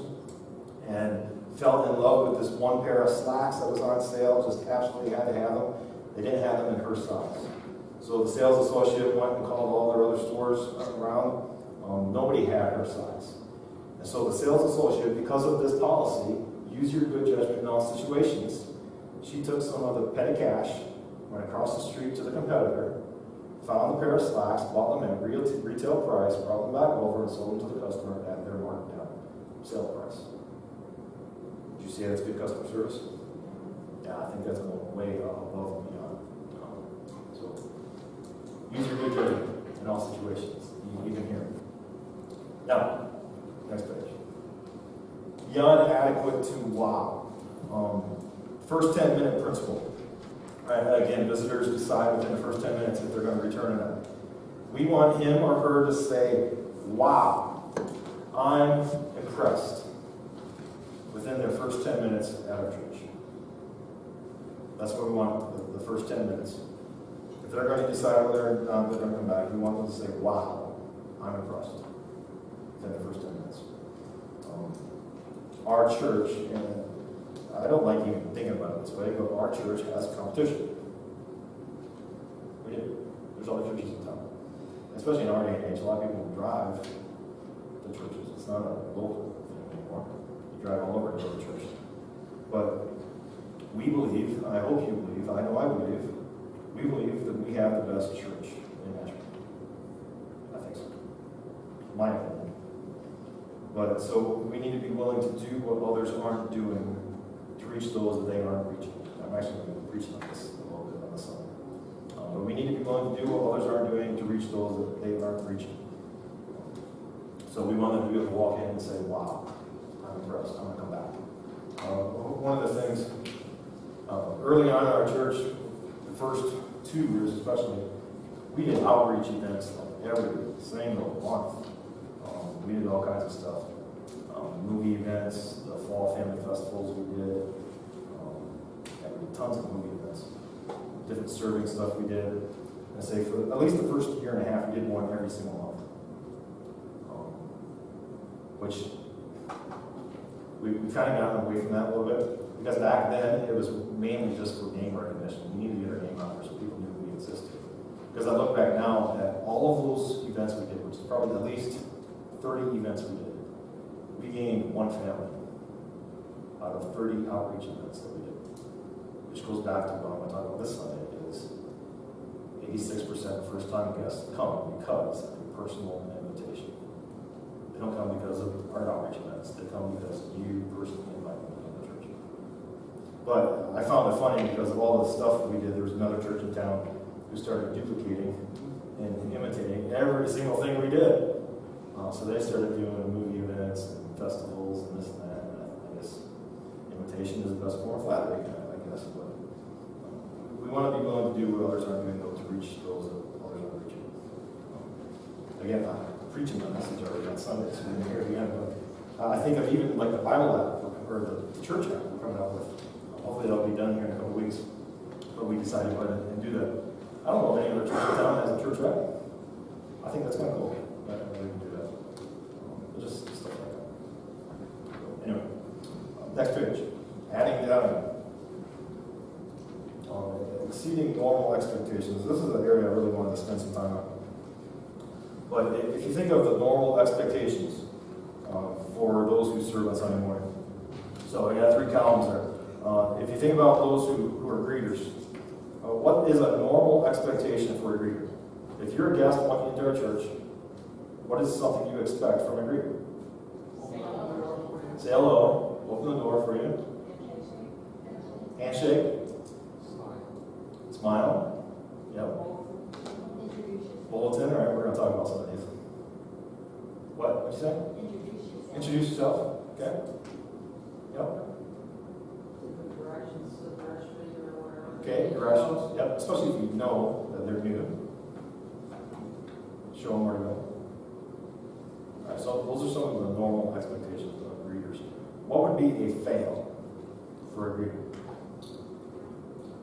and fell in love with this one pair of slacks that was on sale, just absolutely had to have them. They didn't have them in her size. So the sales associate went and called all their other stores around. Nobody had her size. And so the sales associate, because of this policy, use your good judgment in all situations, she took some of the petty cash, went across the street to the competitor, found a pair of slacks, bought them at retail price, brought them back over, and sold them to the customer at their marked down sale price. Did you see that's good customer service? Yeah, I think that's going way above and beyond. So, use your good judgment in all situations. You can hear me. Now, next page. Beyond adequate to wow. First 10-minute principle. Right, again, visitors decide within the first 10 minutes if they're going to return or not. We want him or her to say, wow, I'm impressed, within their first 10 minutes at our church. That's what we want, the first 10 minutes. If they're going to decide whether or not they're going to come back, we want them to say, wow, I'm impressed, within the first 10 minutes. Our church, and I don't like even thinking about it this way, but our church has competition. We do. There's other churches in town. Especially in our day and age, a lot of people drive to churches. It's not a local thing anymore. You drive all over to go to church. But we believe, I hope you believe, I know I believe, we believe that we have the best church in Nashville. I think so. My opinion. But so we need to be willing to do what others aren't doing to reach those that they aren't reaching. I'm actually going to be preaching on this a little bit on the Sunday. But we need to be willing to do what others aren't doing to reach those that they aren't reaching. So we want them to be able to walk in and say, wow, I'm impressed, I'm going to come back. One of the things, early on in our church, the first 2 years especially, we did outreach events like every single month. We did all kinds of stuff. Movie events, the fall family festivals we did, and tons of movie events, different serving stuff we did. I say for at least the first year and a half, we did one every single month, which we kind of got away from that a little bit, because back then it was mainly just for name recognition. We needed to get our name out there so people knew we existed. Because I look back now at all of those events we did, which is probably at least 30 events we did, we gained one family out of 30 outreach events that we did. Which goes back to what I'm going to talk about this Sunday, is 86% first-time guests come because of a personal invitation. They don't come because of our outreach events. They come because you personally invite them to the church. But I found it funny because of all the stuff that we did. There was another church in town who started duplicating and imitating every single thing we did. So they started doing movie events and festivals and this and that. And I guess imitation is the best form of flattery, I guess. But we want to be willing to do what others aren't doing, though, to reach those that others aren't reaching. Again, I'm preaching the message already on Sunday, so we didn't hear it again. But I think of even like the Bible app, or the church app we're coming out with. Hopefully that'll be done here in a couple weeks. But we decided to go ahead and do that. I don't know if any other church in town has a church app. I think that's kind of cool. That we can do that. Just stuff like that. Anyway, next page. Adding value. Exceeding normal expectations. This is an area I really wanted to spend some time on. But if you think of the normal expectations for those who serve on Sunday morning. So I got 3 columns there. If you think about those who are greeters, what is a normal expectation for a greeter? If you're a guest walking into our church, what is something you expect from a greeter? Say hello, open the door for you. Handshake. Smile. Yep. Bulletin. All right, we're going to talk about some of these. What? What'd you say? Introduce yourself. Okay. Yep. Okay, directions. Yep. Especially if you know that they're new. Show them where to go. All right. So those are some of the normal expectations of greeters. What would be a fail for a greeter?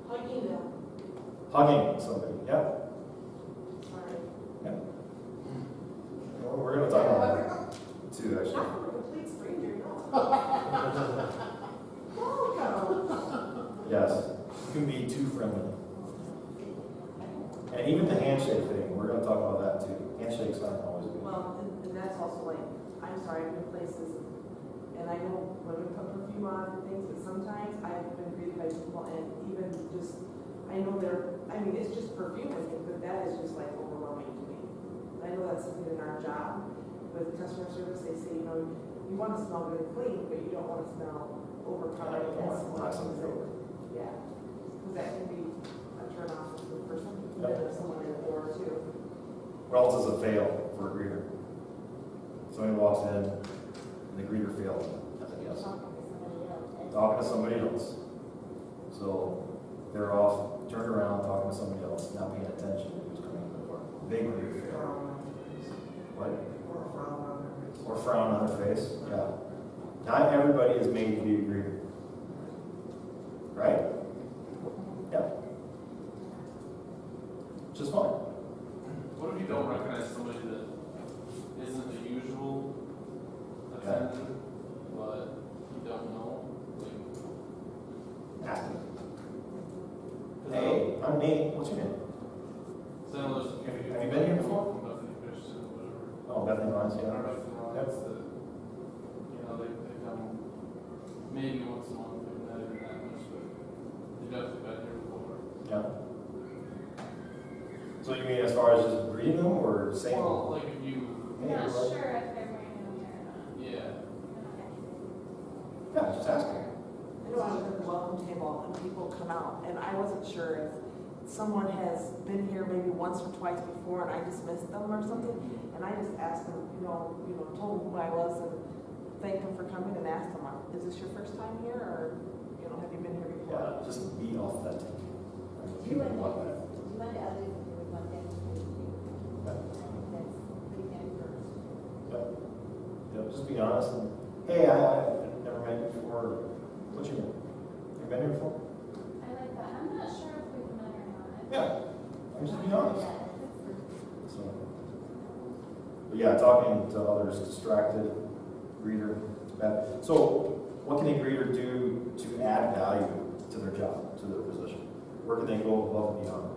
Hugging them. Hugging somebody. Yep. Sorry. Yep. We're going to talk about that too, actually. Not from a complete stranger, no. Welcome. Yes. You can be too friendly. And even the handshake thing, we're going to talk about that too. Handshakes aren't always good. Well, and that's also like, I'm sorry, I've been places, and I know women put perfume on and things, but sometimes I've been greeted by people and even just, I know it's just perfume, I think, but that is just like overwhelming to me. And I know that's something in our job, with customer service, they say, you want to smell good and clean, but you don't want to smell overpowering. Yeah, because that can be a turn off for some people, and there's someone in the door too. What else is a fail for a greeter? Somebody walks in, and the greeter failed. That's a yes. Talking to somebody else. So they're off, turned around, talking to somebody else, not paying attention to who's coming in the door. Big greeter fail. What? Or frown on their face. Yeah. Not everybody is made to be a greeter. Right? Yeah. Just fine. What if you don't recognize somebody that isn't the usual attendant, but you don't know? Ask them. Hey, I'm Nate. What's your name? Have you been here before? Oh, Bethany Lines, yeah. That's the, they come maybe once a month, maybe not even that much, but they definitely been here before. Yeah. So you mean as far as just greeting them or saying? Well, like if you... I'm not sure if they're wearing them here or not. Yeah. Yeah, just ask them. I know I was at the welcome table and people come out, and I wasn't sure if someone has been here maybe once or twice before and I dismissed them or something, and I just asked them, told them who I was and thanked them for coming and asked them, is this your first time here, or, have you been here before? Yeah, just be authentic. You want others to do what them to do. That's putting them first. Yep. Just be honest and, hey, I met you before? What's your name? You been here before? I like that. I'm not sure if we've met or not. Yeah. I'm just being honest. So, but yeah, talking to others, distracted, greeter, it's bad. So, what can a greeter do to add value to their job, to their position? Where can they go above and beyond?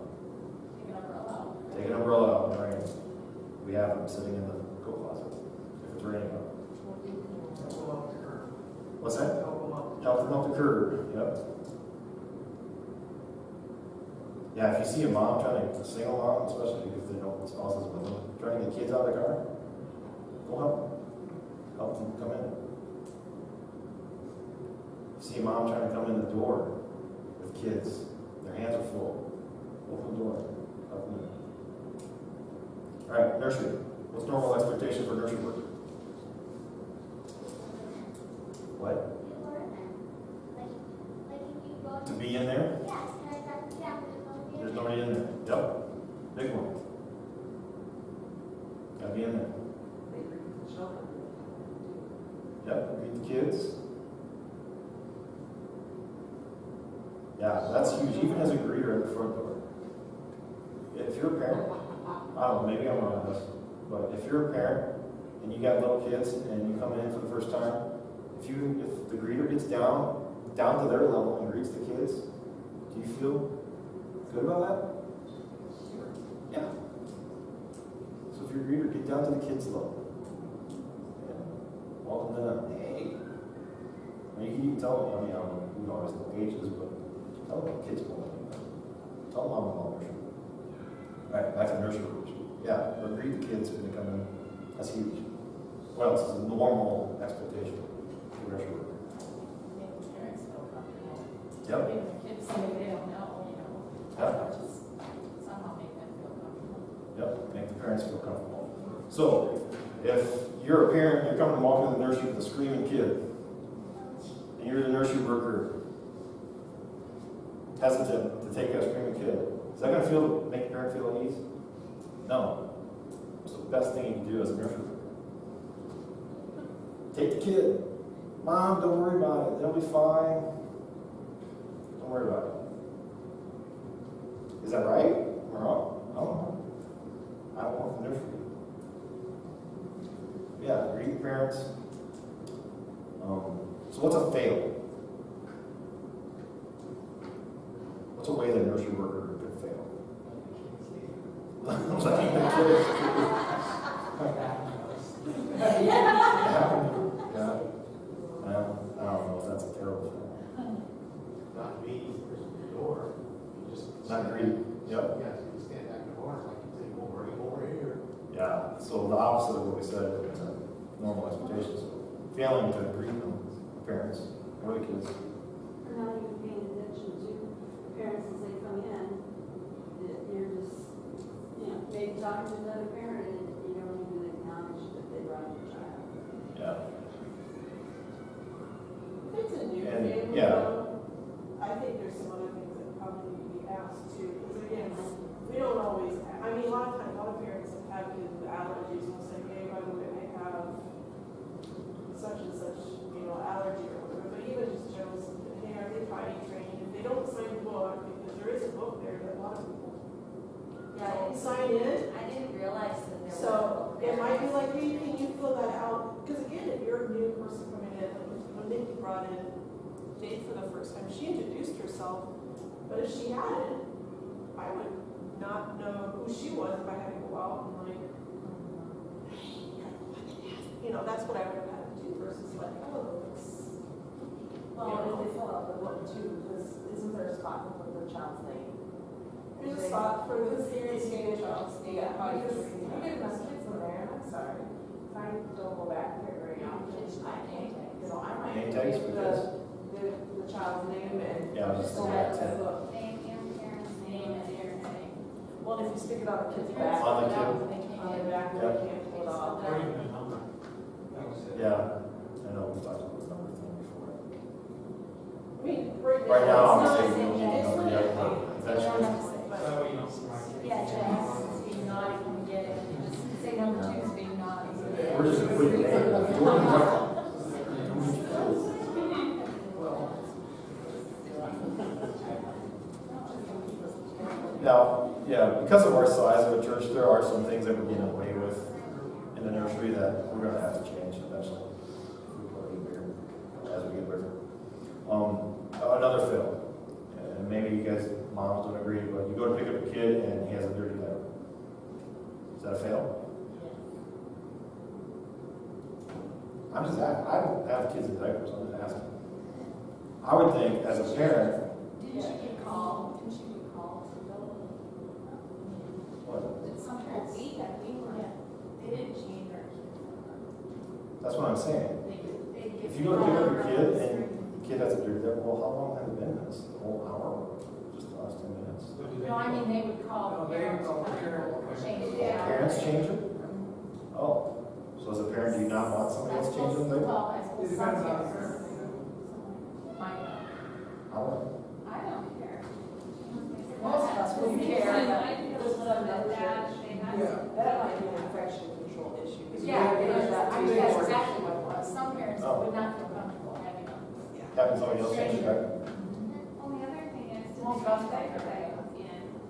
Take an umbrella out. Take an umbrella out in the rain. We have them sitting in the coat closet if it's raining out. Help them up the curb. What's that? Help them up. Help them up the curb. Yep. Yeah, if you see a mom trying to sing along, especially if they don't, the spouse is with them, trying to get kids out of the car, go help them. Help them come in. If you see a mom trying to come in the door with kids, their hands are full, open the door, help them in. All right, nursery. What's normal expectation for nursery work? What? To be in there? There's nobody in there. Yep. Big one. Gotta be in there. Yep, greet the kids. Yeah, that's huge, even as a greeter at the front door. If you're a parent, I don't know, maybe I'm wrong on this, but if you're a parent and you got little kids and you come in for the first time, if the greeter gets down to their level and greets the kids, do you feel good about that? Yeah. So if your greeter, get down to the kids' level. Yeah. Welcome to them. Hey. I mean, you can tell them, I mean, I don't know who always know ages, but tell them what kids going on. Tell them mom about nursery. All right, back to nursery groups. Yeah, but greet the kids when they come in. That's huge. What else is a normal expectation for nursery work? Make the parents feel comfortable. Yep. Even the kids say they don't know, you know. Yep. Just somehow make them feel comfortable. Yep, make the parents feel comfortable. So, if you're a parent, you're coming to walk into the nursery with a screaming kid, and you're the nursery worker, hesitant to take that screaming kid, is that going to make the parent feel at ease? No. It's the best thing you can do as a nursery worker. Take the kid. Mom, don't worry about it. They'll be fine. Don't worry about it. Is that right or wrong? I don't know. I don't work in the nursery. Yeah, greet the parents. So what's a fail? What's a way that a nursery worker could fail? Letting the kids. Yeah. I don't know if that's a terrible thing. Not be the door. You just Not greet. Yep. Yeah, so you stand back in the corner like you say, well, we're over here. Yeah. So the opposite of what we said in normal expectations. Failing to greet them, parents, or the kids. Or not even paying attention to parents as they come in, that you're just, maybe talking to another parent and you don't even acknowledge that they brought your child. Yeah. If it's a new And, family, yeah. though, I think there's some other things that probably need to be asked too, because again, we don't always, I mean, a lot of times, a lot of parents have kids with allergies and will say, hey, by the way, I have such and such, allergy or whatever, but even just general something, hey, are they potty trained? If they don't sign the book, because there is a book there that a lot of people don't sign in. I didn't realize that there was. So it might be like, hey, can you fill that out? Because again, if you're a new person coming in, when Nikki brought in Dave for the first time, she introduced herself, but if she hadn't, I would not know who she was if I had to go out and that's what I would have had to do versus like, oh, it's. Well, if they fill out the book too, because isn't there a spot to put the child's name? There's a spot for the serious name name child's name. Yeah, Because because you you get get enough enough kids kids in there, and I'm sorry. If I don't go back there very often, I can't, I might Name tags for give kids. the child's name and. Yeah, I was just going back to that. book. Name and parents' name and parents' name. Well, if you stick it on the kid's back. On the kid? On the back, they Yeah. can't pull it off. Yeah. I know we've talked about the number thing before. I mean, Right now, I'm it's saying not- we don't it's know not yet. a thing. Eventually. Yeah, just being naughty when we get it. Just say number 2 is being naughty. We're just a quick name. Now, yeah, because of our size of a church, there are some things that we're getting away with in the nursery that we're gonna have to change eventually. If we get bigger, as we get bigger. Another fail, and maybe you guys, moms don't agree, but you go to pick up a kid and he has a dirty diaper. Is that a fail? I'm just asking. I don't have kids in diapers, I'm just asking. I would think, as a parent, Didn't you get called? Didn't you get called to go? what? Did some parents? We didn't change our kids. That's what I'm saying. They If you go to pick up your kid and the kid has a dirty diaper, well, how long has it been this? The whole hour? Just the last 10 minutes? No, I mean, they would call. No, they would call the parent. Change it. Oh, parents change it? Oh, so as a parent, do you not want somebody else changing the diaper? Well, I suppose It some depends on the parents. Might not. I don't. I don't care. Most of us wouldn't care, but Just some that that might be an infection control issue. 'cause you Yeah, gotta get that I to mean, the that's board. exactly what it was. Some parents Oh. would not feel comfortable having them. Having somebody else change the diaper? Well, the other thing is to Most make of us sure don't. that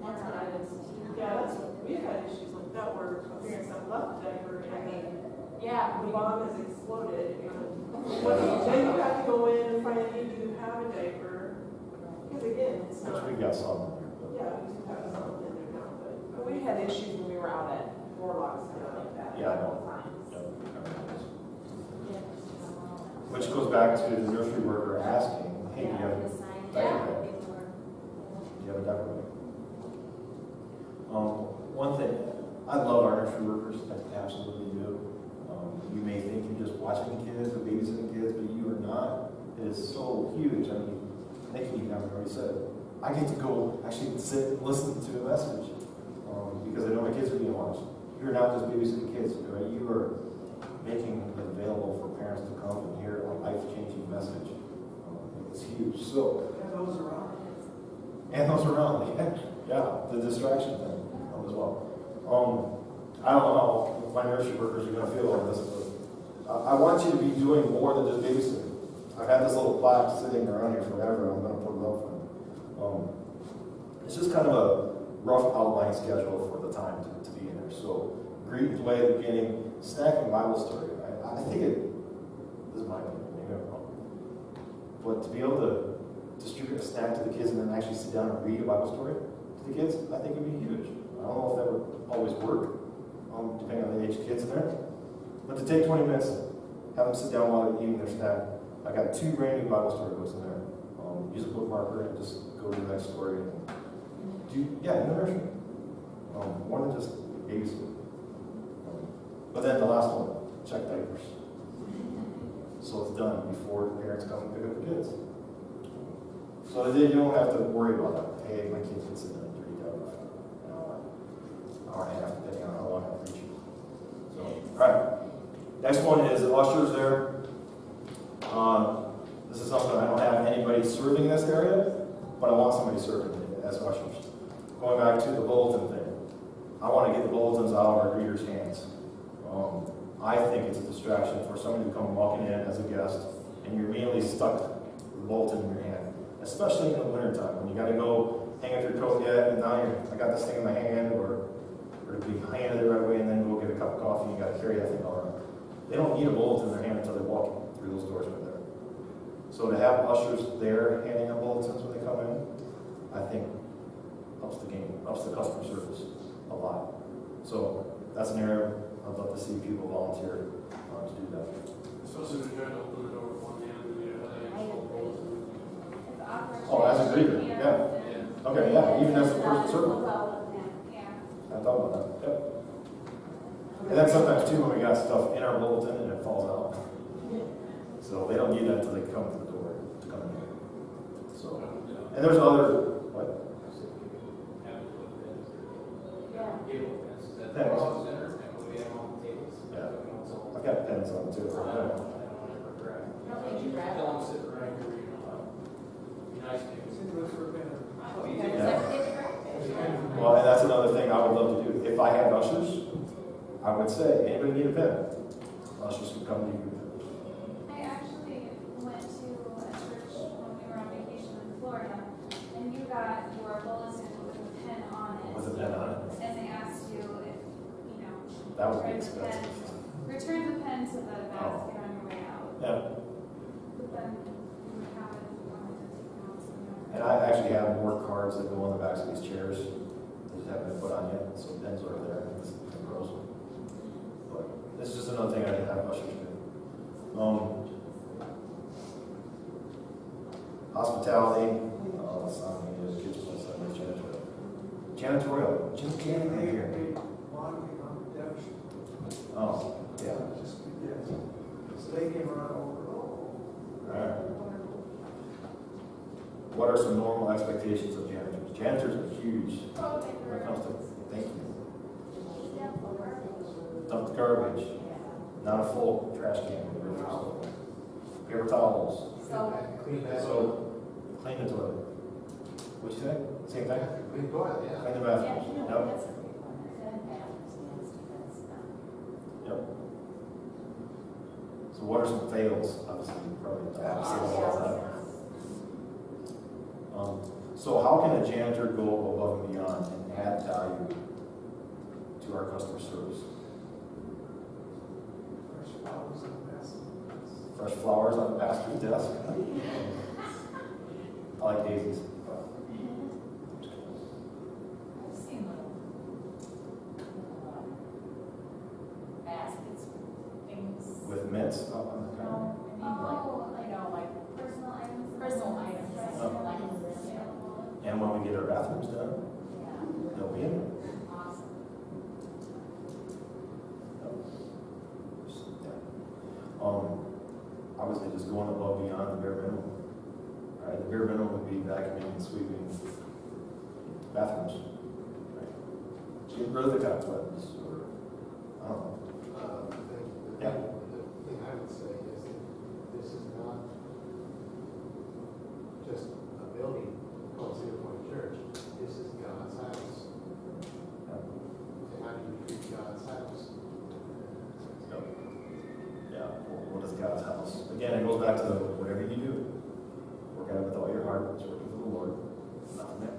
That's what I would see. Yeah, that's, we've had issues like that where parents have left the diaper and then Yeah, the bomb has exploded. What do you, then you have to go in and find a need to have a diaper. Because again, it's Which not. we got some in there. Yeah, we do have some in there now, but we had issues when we were out at Warlock Center like that. Yeah, I know. all the time. Which goes back to the nursery worker asking, hey, do you have a diaper bag? Do you have a diaper bag? One thing, I love our nursery workers, I absolutely do. You may think you're just watching kids or babysitting kids, but you are not. It is so huge. I mean, Nikki already said, I get to go actually sit and listen to a message because I know my kids are being watched. You're not just babysitting kids, right? You are making it available for parents to come and hear a life-changing message. It's huge. So, And those around. yeah, the distraction thing as well. I don't know how my nursery workers are going to feel on this, but I want you to be doing more than just babysitting. I've had this little plaque sitting around here forever. I'm going to put it up for you. It's just kind of a rough outline schedule for the time to be in there. So, greet and play at the beginning, snacking Bible story. I think this is my opinion, maybe I'm wrong. But to be able to distribute a snack to the kids and then actually sit down and read a Bible story to the kids, I think would be huge. I don't know if that would always work, depending on the age of kids in there. But to take 20 minutes, have them sit down while they're eating their snack. I got 2 brand new Bible story books in there. Use a bookmarker and just go to the next story. And in the nursery. More than just babysit. But then the last one, check diapers. So it's done before the parents come and pick up the kids. So that you don't have to worry about that. Hey, my kids can sit in a dirty diaper for an hour and a half, depending on how long I'm preaching. So, all right. Next one is ushers there. This is something I don't have anybody serving this area, but I want somebody serving it as ushers. Going back to the bulletin thing. I want to get the bulletins out of our greeters' hands. I think it's a distraction for somebody to come walking in as a guest and you're immediately stuck with the bulletin in your hand, especially in the wintertime when you got to go hang up your coat yet and now I got this thing in my hand or be handed it right away and then go get a cup of coffee and you got to carry that thing all around. They don't need a bulletin in their hand until they're walking through those doors right there. So to have ushers there handing out bulletins when they come in, I think ups the game, ups the customer service a lot. So that's an area I'd love to see people volunteer to do that. Especially when you're trying to open the door with one hand and the other hand. Oh, as a greeter, yeah. Okay, yeah, even as the person serving. I thought about that, yep. And then sometimes too, when we got stuff in our bulletin and it falls out. So they don't need that until they come to the door to come in here. So, and there's other, what? Pens. Yeah, I've got pens on too. Well, and that's another thing I would love to do. If I had ushers, I would say, anybody need a pen? Ushers would come to you. I actually went to a church when we were on vacation in Florida, and you got your bulletin with a pen on That would be expensive. Return the pen to the basket on your way out. Yeah. But then you would have it if you wanted to take it out somewhere. And I actually have more cards that go on the backs of these chairs. They just haven't been put on yet, so pens are there. It's gross. But this is just another thing I didn't have ushers do. Hospitality. Oh, it's not me. It's kids' place. I mean, janitorial. Jim can't be here. Oh, yeah. So they came around over, Alright. What are some normal expectations of janitors? Janitors are huge when it comes to, thank you. Dump the garbage, not a full trash can. Paper towels. Clean that. So, clean the toilet. What'd you say? Same thing? Clean toilet, yeah. Clean the Yeah, bathrooms. you know, Yep. that's a big one. And bathrooms, that's not. Yep. So what are some fails? Obviously, you probably don't have to say all that. So how can a janitor go above and beyond and add value to our customer service? fresh flowers and baskets. Fresh flowers on the master's desk. I like daisies. I've seen little baskets, things. With mints. No, I mean like Personal items. personal items. Oh. Like, And when we get our bathrooms done, yeah, they'll be in there. awesome. Obviously, just going above and beyond the bare minimum. Right? The bare minimum would be vacuuming and sweeping bathrooms. Right? Get rid of the cot toilets, or I don't know. The thing I would say is that this is not just a building called Cedar Point Church. This is God's house. And how do you treat God's house? Yeah, well, what is God's house? Again, it goes back to the whatever you do, work at it with all your heart, it's working for the Lord, nothing there.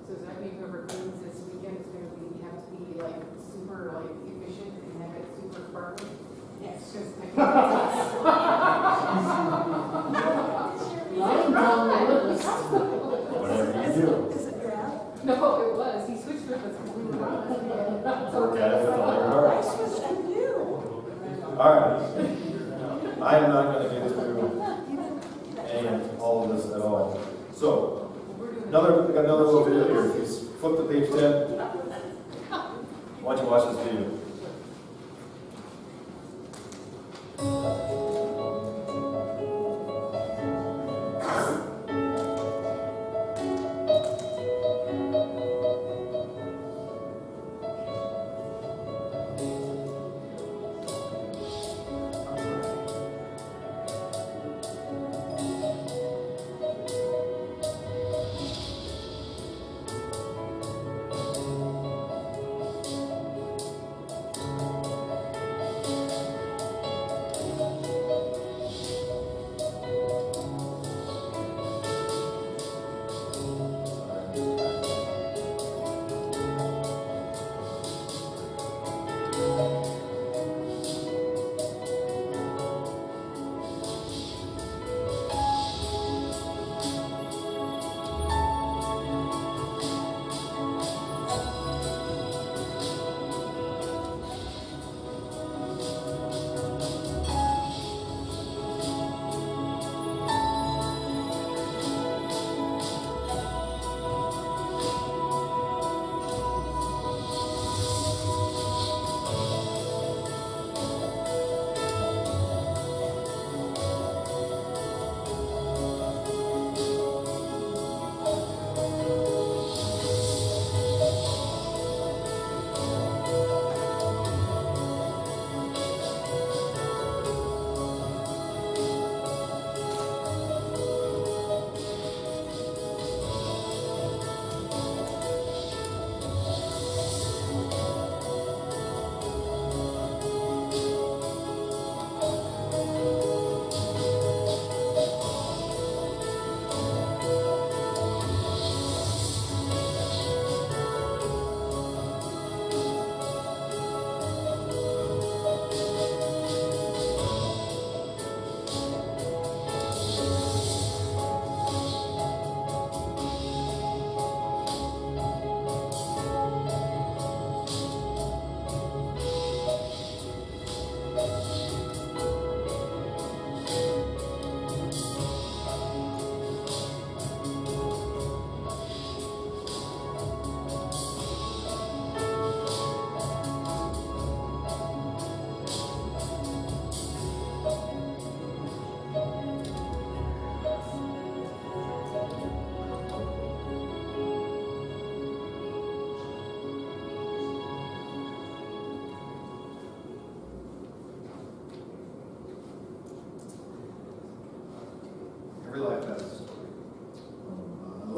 So does that mean whoever cleans this weekend is gonna be, have to be like super like efficient and have it super sparkly? Yes. Just I Whatever you do, Is it draft? No, it was, he switched with us because we were not. work at it with all your heart. I switched to you. All right. I am not going to get through any of all of this at all. So, we got another little video here. If you flip to page 10, why don't you watch this video?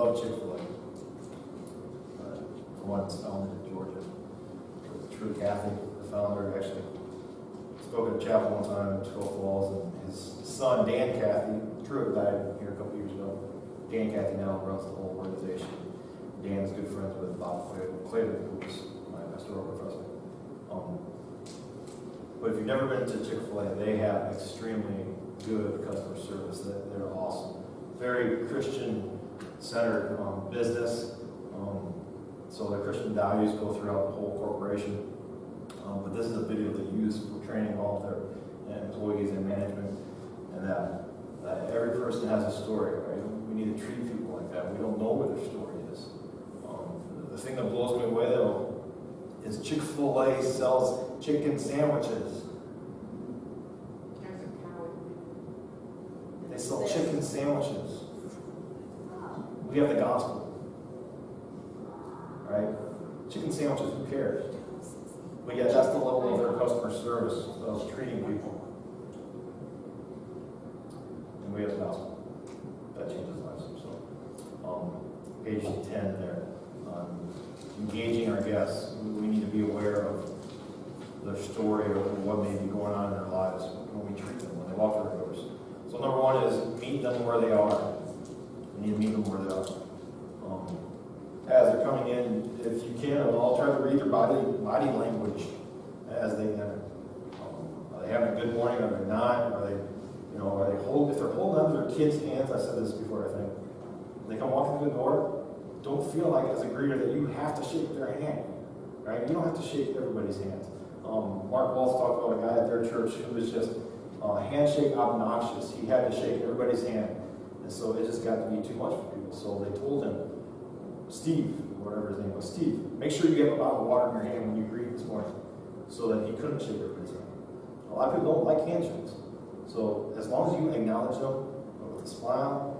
love Chick-fil-A. The one that's founded in Georgia. True Catholic, the founder, actually spoke at a chapel one time in Twelve Falls, and his son, Dan Cathy, Truett died here a couple years ago. Dan Cathy now runs the whole organization. Dan is good friends with Bob Clayton, who was my pastoral professor. But if you've never been to Chick-fil-A, they have extremely good customer service. They're awesome. Very Christian-centered business. So the Christian values go throughout the whole corporation. But this is a video they use for training all of their employees and management, and that every person has a story, right? We need to treat people like that. We don't know what their story is. The thing that blows me away, though, is Chick-fil-A sells chicken sandwiches. They sell chicken sandwiches. We have the gospel, right? Chicken sandwiches, who cares? But yet that's the level of their customer service of treating people. And we have the gospel. That changes lives. So, page 10 there. Engaging our guests. We need to be aware of their story or what may be going on in their lives when we treat them, when they walk through our doors. So number one is meet them where they are. We need to meet them where they are. As they're coming in, if you can, I'll try to read their body language as they enter. Are they having a good morning? Are they not? Are they, if they're holding on to their kids' hands, I said this before, I think. They come walking through the door, don't feel like as a greeter that you have to shake their hand, right? You don't have to shake everybody's hands. Mark Walsh talked about a guy at their church who was just handshake obnoxious. He had to shake everybody's hand. And so it just got to be too much for people. So they told him, Steve, whatever his name was, Steve, make sure you have a bottle of water in your hand when you greet this morning, so that he couldn't shake everybody's hand. A lot of people don't like handshakes. So as long as you acknowledge them with a smile,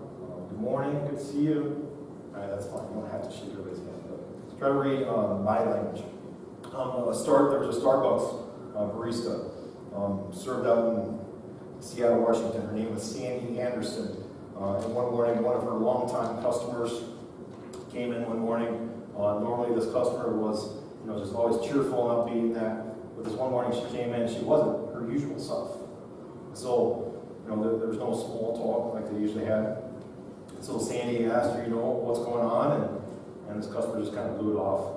good morning, good to see you, all right, that's fine. You don't have to shake everybody's hand. But try to read body language. There was a Starbucks barista served out in Seattle, Washington. Her name was Sandy Anderson. And one morning, one of her longtime customers came in one morning. Normally this customer was, just always cheerful and upbeat and that. But this one morning she came in, she wasn't her usual self. So, there was no small talk like they usually had. So Sandy asked her, what's going on? And this customer just kind of blew it off.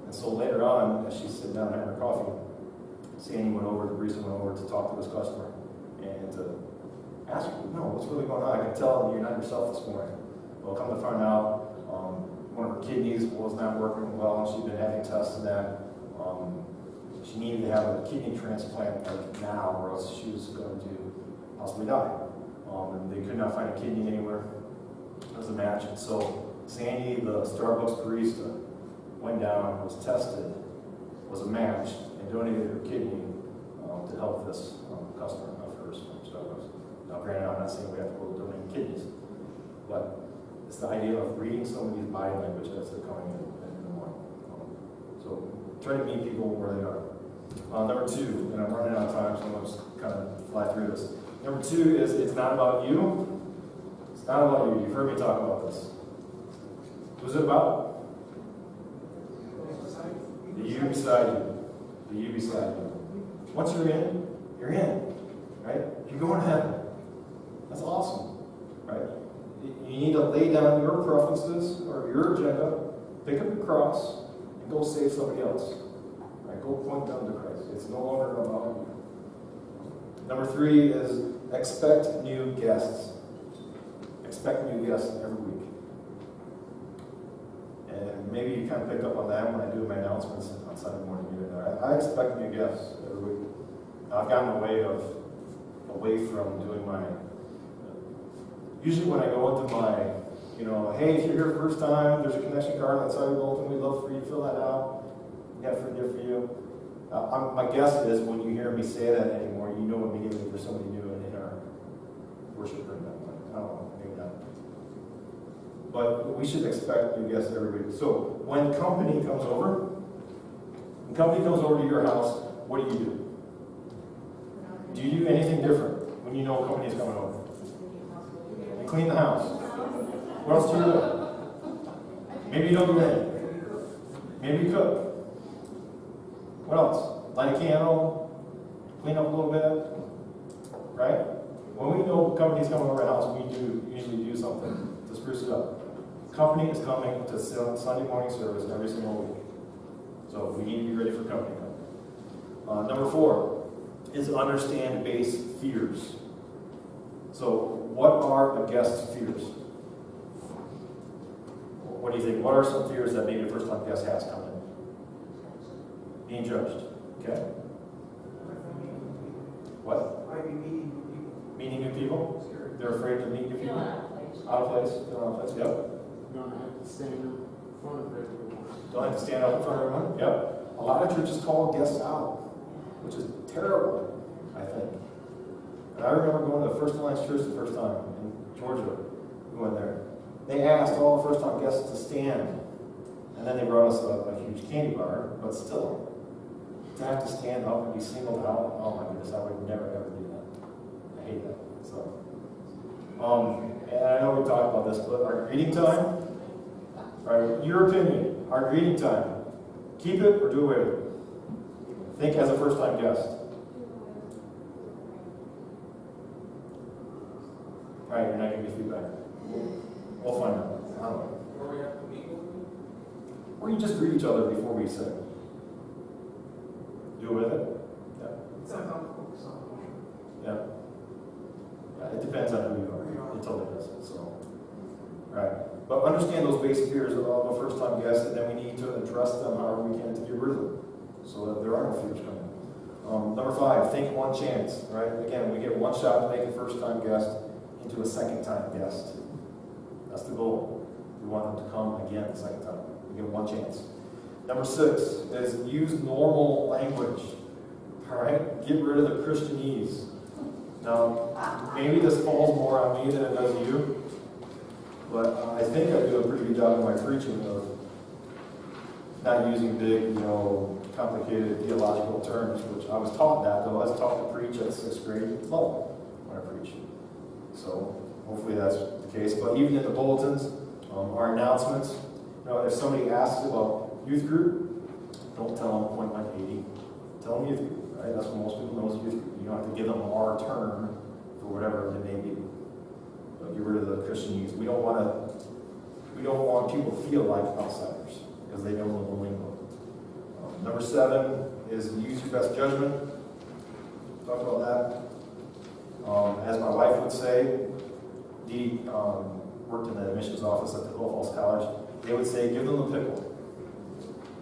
And so later on, as she's sitting down having her coffee, Sandy the barista went over to talk to this customer and ask her, what's really going on? I can tell you're not yourself this morning. Well, come to find out, one of her kidneys was not working well, and she'd been having tests and that. She needed to have a kidney transplant now, or else she was going to possibly die. And they could not find a kidney anywhere as a match. And so Sandy, the Starbucks barista, went down, was tested, was a match, and donated her kidney to help this customer of hers from Starbucks. Now, granted, I'm not saying we have to go donate kidneys, but it's the idea of reading somebody's body language as they're coming in the morning. So try to meet people where they are. Number two, and I'm running out of time, so I'm going to just kind of fly through this. Number two is it's not about you. It's not about you. You've heard me talk about this. Who's it about? The you beside you. The you beside you. Once you're in, right? You're going to heaven. That's awesome, right? You need to lay down your preferences or your agenda, pick up your cross, and go save somebody else. Right? Go point them to Christ. It's no longer about you. Number three is expect new guests. Expect new guests every week. And maybe you kind of picked up on that when I do my announcements on Sunday morning. I expect new guests every week. I've gotten away from doing my. Usually when I go into my, hey, if you're here first time, there's a connection card on the side of the bulletin. We'd love for you to fill that out. We got a free gift for you. My guess is when you hear me say that anymore, you know immediately there's somebody new in our worship room that morning. I don't know, maybe not. But we should expect new guests every week. So when company comes over to your house, what do? Do you do anything different when you know company is coming over? You clean the house. What else do you do? Maybe you don't do anything. Maybe you cook. What else? Light a candle, clean up a little bit, right? When we know company's coming over the house, we do usually do something to spruce it up. Company is coming to Sunday morning service every single week. So we need to be ready for company coming. Number 4 is understand base fears. So what are a guest's fears? What do you think? What are some fears that maybe a first-time guest has come in? Being judged. Okay. What? Might be meeting new people. Meeting new people? Scary. They're afraid to meet new people? Out of place. Feel out of place. Yep. You don't have to stand in front of everyone. Don't have to stand up in front of everyone? Yep. A lot of churches call guests out, which is terrible, I think. And I remember going to the First Alliance Church the first time in Georgia. We went there. They asked all the first-time guests to stand. And then they brought us a huge candy bar, but still, to have to stand up and be singled out, oh my goodness, I would never ever do that. I hate that. So, and I know we talked about this, but our greeting time, right, your opinion, our greeting time, keep it or do away with it. Think as a first-time guest. All right, you're not giving me feedback. We'll find out. I don't know. Or we have to meet with them? Or you just greet each other before we say. Do with it? Yeah. Sometimes I'll focus on Yeah. It depends on who you are. It totally does. So, right. But understand those basic fears of a first-time guest, and then we need to address them however we can to get rid of them, so that there are no fears coming. Number 5, think one chance. Right. Again, we get one shot to make a first-time guest into a second-time guest. That's the goal. We want them to come again the second time. We get one chance. Number 6 is use normal language. All right? Get rid of the Christianese. Now, maybe this falls more on me than it does you, but I think I do a pretty good job in my preaching of not using big, complicated theological terms, which I was taught that, though. I was taught to preach at 6th grade level when I preach. So hopefully that's the case. But even in the bulletins, our announcements, if somebody asks about youth group, don't tell them point blank 80. Tell them youth group, right? That's what most people know is youth group. You don't have to give them our term for whatever it may be. But get rid of the Christianese. We don't want people to feel like outsiders because they don't know the lingo. Number 7 is use your best judgment. Talked about that. As my wife would say, Dee worked in the admissions office at the Hill Falls College. They would say, give them the pickle.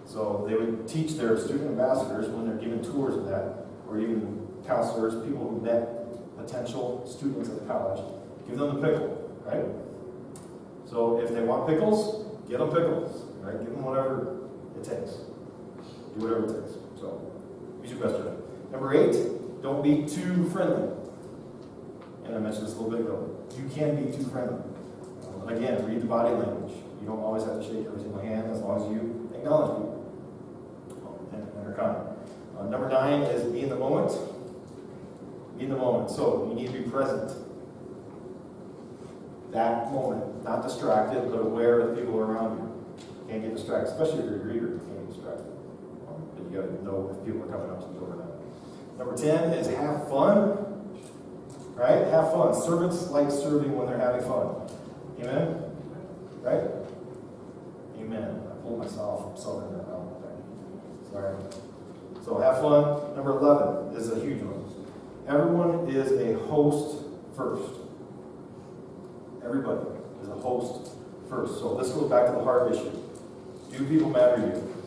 So they would teach their student ambassadors when they're giving tours of that, or even counselors, people who met potential students at the college, give them the pickle, right? So if they want pickles, give them pickles, right? Give them whatever it takes. Do whatever it takes. So use your best judgment. Number 8, don't be too friendly. And I mentioned this a little bit ago. You can be too friendly. Again, read the body language. You don't always have to shake every single hand as long as you acknowledge people and are kind. Number 9 is be in the moment. Be in the moment. So you need to be present. That moment, not distracted, but aware of the people around you. Can't get distracted, especially if you're a greeter. You can't get distracted. But you got to know if people are coming up to the door or not. Number 10 is have fun. Right? Have fun. Servants like serving when they're having fun. Amen? Right? Amen. I pulled myself from southern there. Oh, okay. Sorry. So have fun. Number 11 is a huge one. Everyone is a host first. Everybody is a host first. So this goes back to the heart issue. Do people matter to you?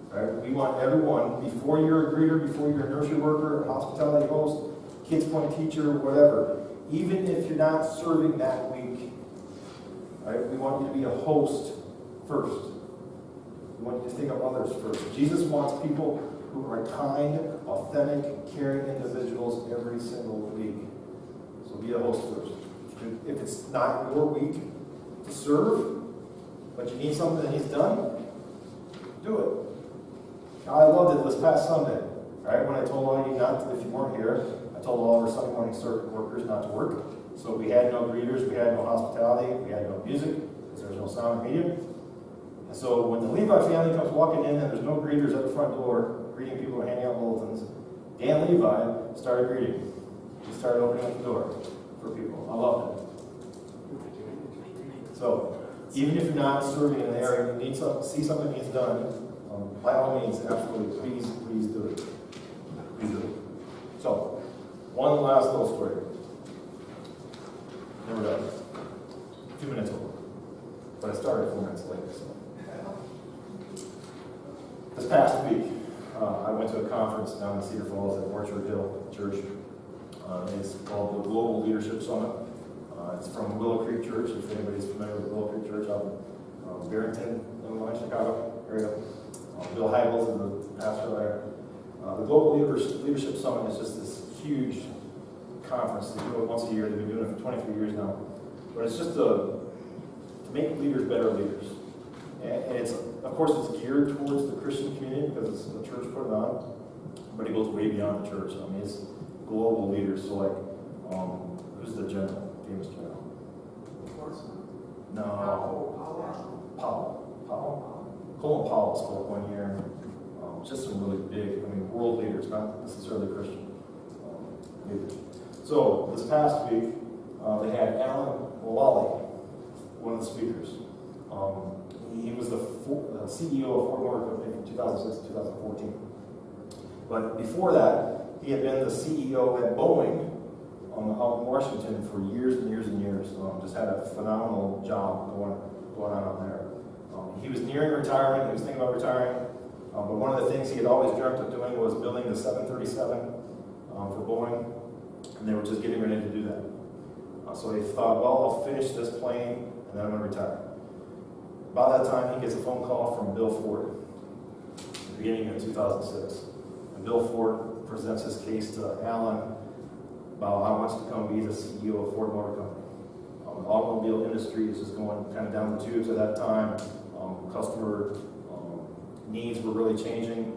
Right? We want everyone, before you're a greeter, before you're a nursery worker, a hospitality host, kids point teacher, whatever, even if you're not serving that week, right? We want you to be a host first. We want you to think of others first. Jesus wants people who are kind, authentic, caring individuals every single week. So be a host first. If it's not your week to serve, but you need something that he's done, do it. Now, I loved it this past Sunday, right? When I told all of you not to, if you weren't here, I told all of our Sunday morning workers not to work. So we had no greeters, we had no hospitality, we had no music, because there was no sound or media. And so when the Levi family comes walking in and there's no greeters at the front door, greeting people and handing out bulletins, Dan Levi started greeting. He started opening up the door for people. I loved it. So even if you're not serving in an area, you need to see something needs done, by all means, absolutely, please do it. Please do it. So, one last little story. Never done. 2 minutes over. But I started 4 minutes late, so. This past week, I went to a conference down in Cedar Falls at Orchard Hill Church. It's called the Global Leadership Summit. It's from Willow Creek Church, if anybody's familiar with Willow Creek Church out in Barrington, Illinois, Chicago area. Bill Heibels is the pastor there. The Global Leadership Summit is just this huge conference. They do it once a year. They've been doing it for 23 years now. But it's just to make leaders better leaders. And it's, of course, it's geared towards the Christian community because it's the church put it on. But it goes way beyond the church. I mean, it's global leaders. So, like, who's the general, famous general? No. Powell. Colin Powell spoke one year. Just some really big, world leaders, not necessarily Christian leaders. So this past week, they had Alan Mulally, one of the speakers. He was the CEO of Ford Motor Company from 2006 to 2014. But before that, he had been the CEO at Boeing out in Washington for years and years and years. Just had a phenomenal job going on out there. He was nearing retirement. He was thinking about retiring. But one of the things he had always dreamt of doing was building the 737 for Boeing. And they were just getting ready to do that. So he thought, well, I'll finish this plane and then I'm going to retire. About that time, he gets a phone call from Bill Ford at the beginning of 2006. And Bill Ford presents his case to Alan about how wants to come be the CEO of Ford Motor Company. The automobile industry is just going kind of down the tubes at that time. Customer needs were really changing.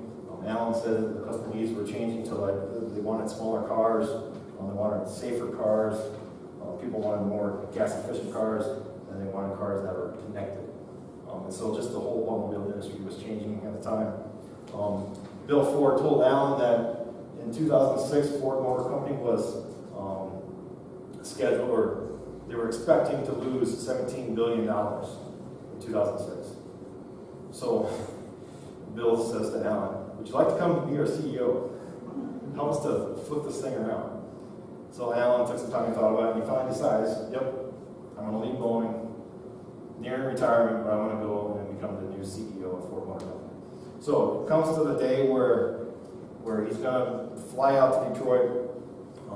Alan said that the customer needs were changing to they wanted smaller cars, they wanted safer cars, people wanted more gas efficient cars, and they wanted cars that were connected. And so just the whole automobile industry was changing at the time. Bill Ford told Alan that in 2006, Ford Motor Company was scheduled, or they were expecting to lose $17 billion in 2006. So Bill says to Alan, would you like to come be our CEO? Help us to flip this thing around. So Alan took some time and thought about it, and he finally decides, yep, I'm going to leave Boeing, nearing retirement, but I'm going to go and become the new CEO of Ford Motor Company. So it comes to the day where he's going to fly out to Detroit.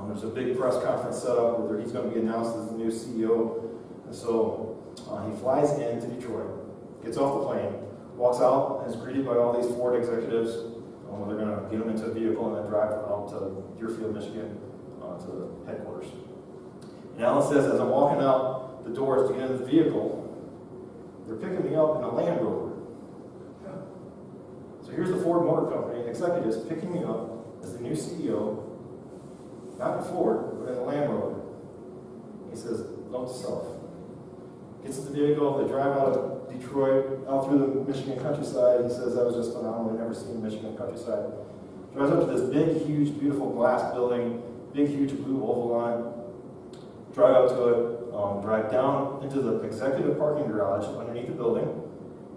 There's a big press conference set up where he's going to be announced as the new CEO. And so he flies into Detroit, gets off the plane, walks out, and is greeted by all these Ford executives. They're going to get him into a vehicle and then drive out to Deerfield, Michigan, to the headquarters. And Alan says, as I'm walking out the doors to get into the vehicle, they're picking me up in a Land Rover. So here's the Ford Motor Company executives picking me up as the new CEO, not in Ford, but in a Land Rover. He says, note to self. Gets in the vehicle, they drive out of Detroit, out through the Michigan countryside. He says, that was just phenomenal. I've never seen Michigan countryside. Drives up to this big, huge, beautiful glass building, big, huge blue oval line. Drive up to it, drive down into the executive parking garage underneath the building.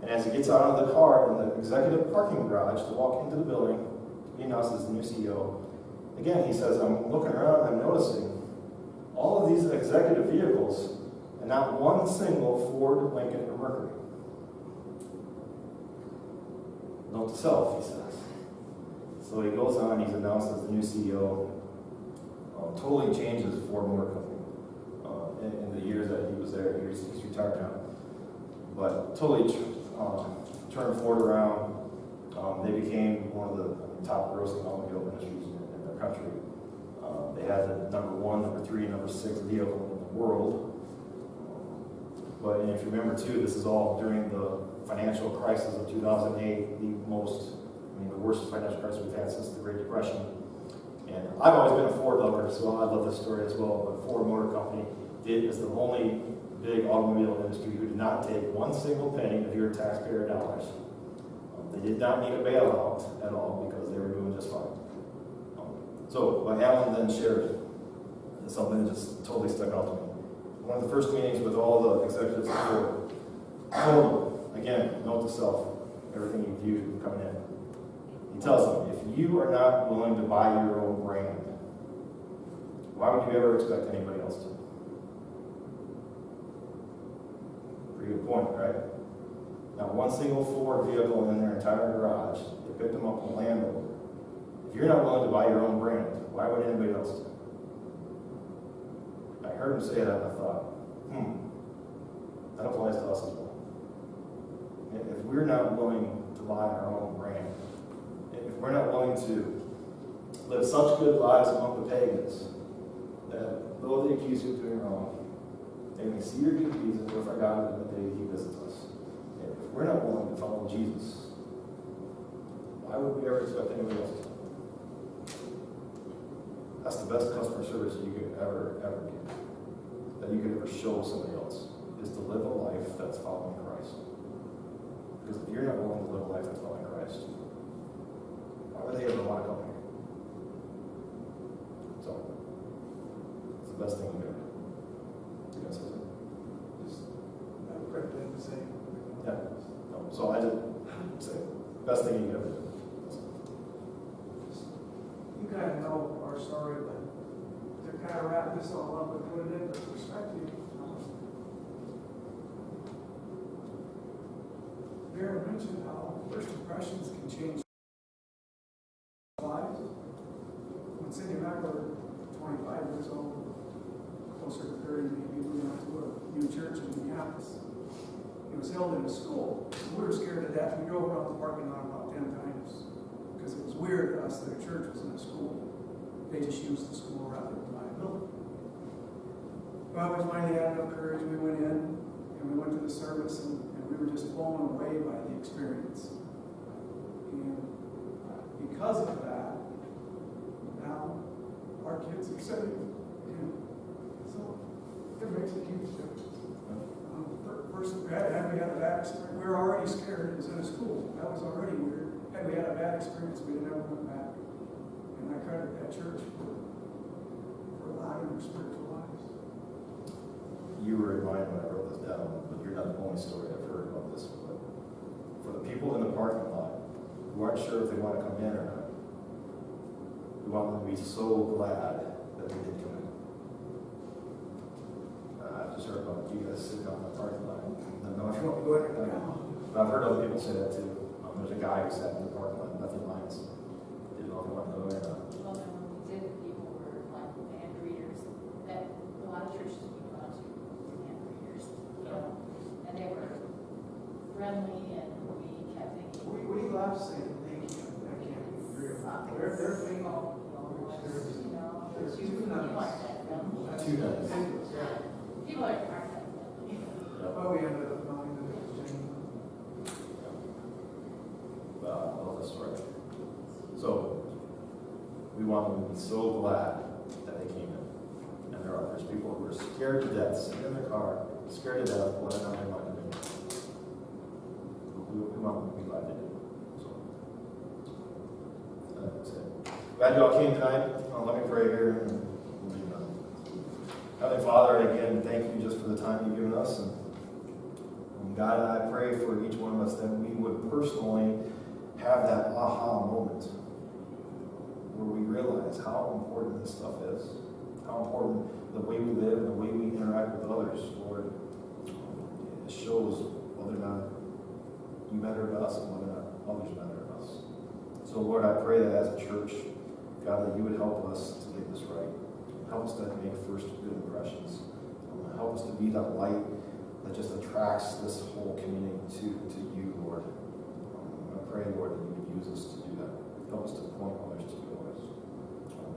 And as he gets out of the car in the executive parking garage to walk into the building, he announces the new CEO. Again, he says, I'm looking around and I'm noticing all of these executive vehicles and not one single Ford, Lincoln, or Mercury. Note to self, he says. So he goes on, he's announced as the new CEO. Totally changes Ford Motor Company in the years that he was there. He's retired now. But totally turned Ford around. They became one of the top grossing automobile industries in their country. They had the number 1, number 3, number 6 vehicle in the world. But if you remember too, this is all during the financial crisis of 2008, the worst financial crisis we've had since the Great Depression. And I've always been a Ford lover, so I love this story as well. But Ford Motor Company is the only big automobile industry who did not take one single penny of your taxpayer dollars. They did not need a bailout at all because they were doing just fine. So what Alan then shared is something that just totally stuck out to me. One of the first meetings with all the executives of Ford, told them, again, note to self, everything you viewed coming in. He tells them, if you are not willing to buy your own brand, why would you ever expect anybody else to? Pretty good point, right? Not one single Ford vehicle in their entire garage. They picked them up from Land Rover. If you're not willing to buy your own brand, why would anybody else do? I heard him say that and I thought, that applies to us as well. If we're not willing to buy our own brand, if we're not willing to live such good lives among the pagans, that though they accuse you of doing wrong, they may see your good deeds and glorify God in the day He visits us. If we're not willing to follow Jesus, why would we ever expect anybody else to? That's the best customer service you could ever give, that you could ever show somebody else, is to live a life that's following Christ. Because if you're not willing to live a life that's following Christ, why would they ever want to come here? So, it's the best thing you ever do. You guys say something? Just, I have a great thing to say. Yeah. No, so I just say, best thing you can ever do. You kind of know our story, but to kind of wrap this all up and put it into perspective, Vera mentioned how first impressions can change lives. When Cindy and I were 25 years old, closer to 30 maybe, we went to a new church in Minneapolis. It was held in a school. We were scared to death. We drove around the parking lot about 10 times because it was weird to us that a church was in a school. They just used the school rather than buy a building. Well, we finally had enough courage. We went in and we went to the service and we were just blown away by the experience. And because of that, now our kids are saved. And so it makes a huge difference. First, had we had a bad experience, we were already scared. It was in a school. That was already weird. Had we had a bad experience, we never went back. And I credit that church for allowing our spiritual lives. You were reminded when I wrote this down, but you're not the only story I've heard about this. But for the people in the parking lot who aren't sure if they want to come in or not, we want them to be so glad that they did come in. I just heard about you guys sitting out in the parking lot. I don't know if you want to go in or not. But I've heard other people say that too. There's a guy who sat in the parking lot, nothing lines. Didn't know if he wanted to go in or not. Well, then when we did, people were like hand readers. That a lot of churches we go to hand readers, you know, and they were friendly, and we kept thinking. We love saying they can't be real. They're thinking, Too nice. Too nice. People aren't that friendly. well, we ended up knowing that it was genuine. I love this story. So, we want them to be so glad that they came in. And there's people who are scared to death, sitting in their car, scared to death, whether or not they want to do it. We want them to be glad they did. So, that's it. Glad you all came tonight. Let me pray here and we'll be done. Heavenly Father, again, thank you just for the time you've given us. And God, I pray for each one of us that we would personally have that aha moment where we realize how important this stuff is, how important the way we live and the way we interact with others, Lord. It shows whether or not you matter to us and whether or not others matter to us. So, Lord, I pray that as a church, God, that you would help us to get this right. Help us to make first good impressions. Help us to be that light that just attracts this whole community to you, Lord. I pray, Lord, that you would use us to do that. Help us to point others to yours.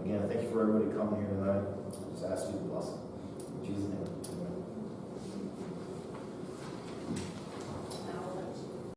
Again, thank you for everybody coming here tonight. I just ask you to bless them. In Jesus' name.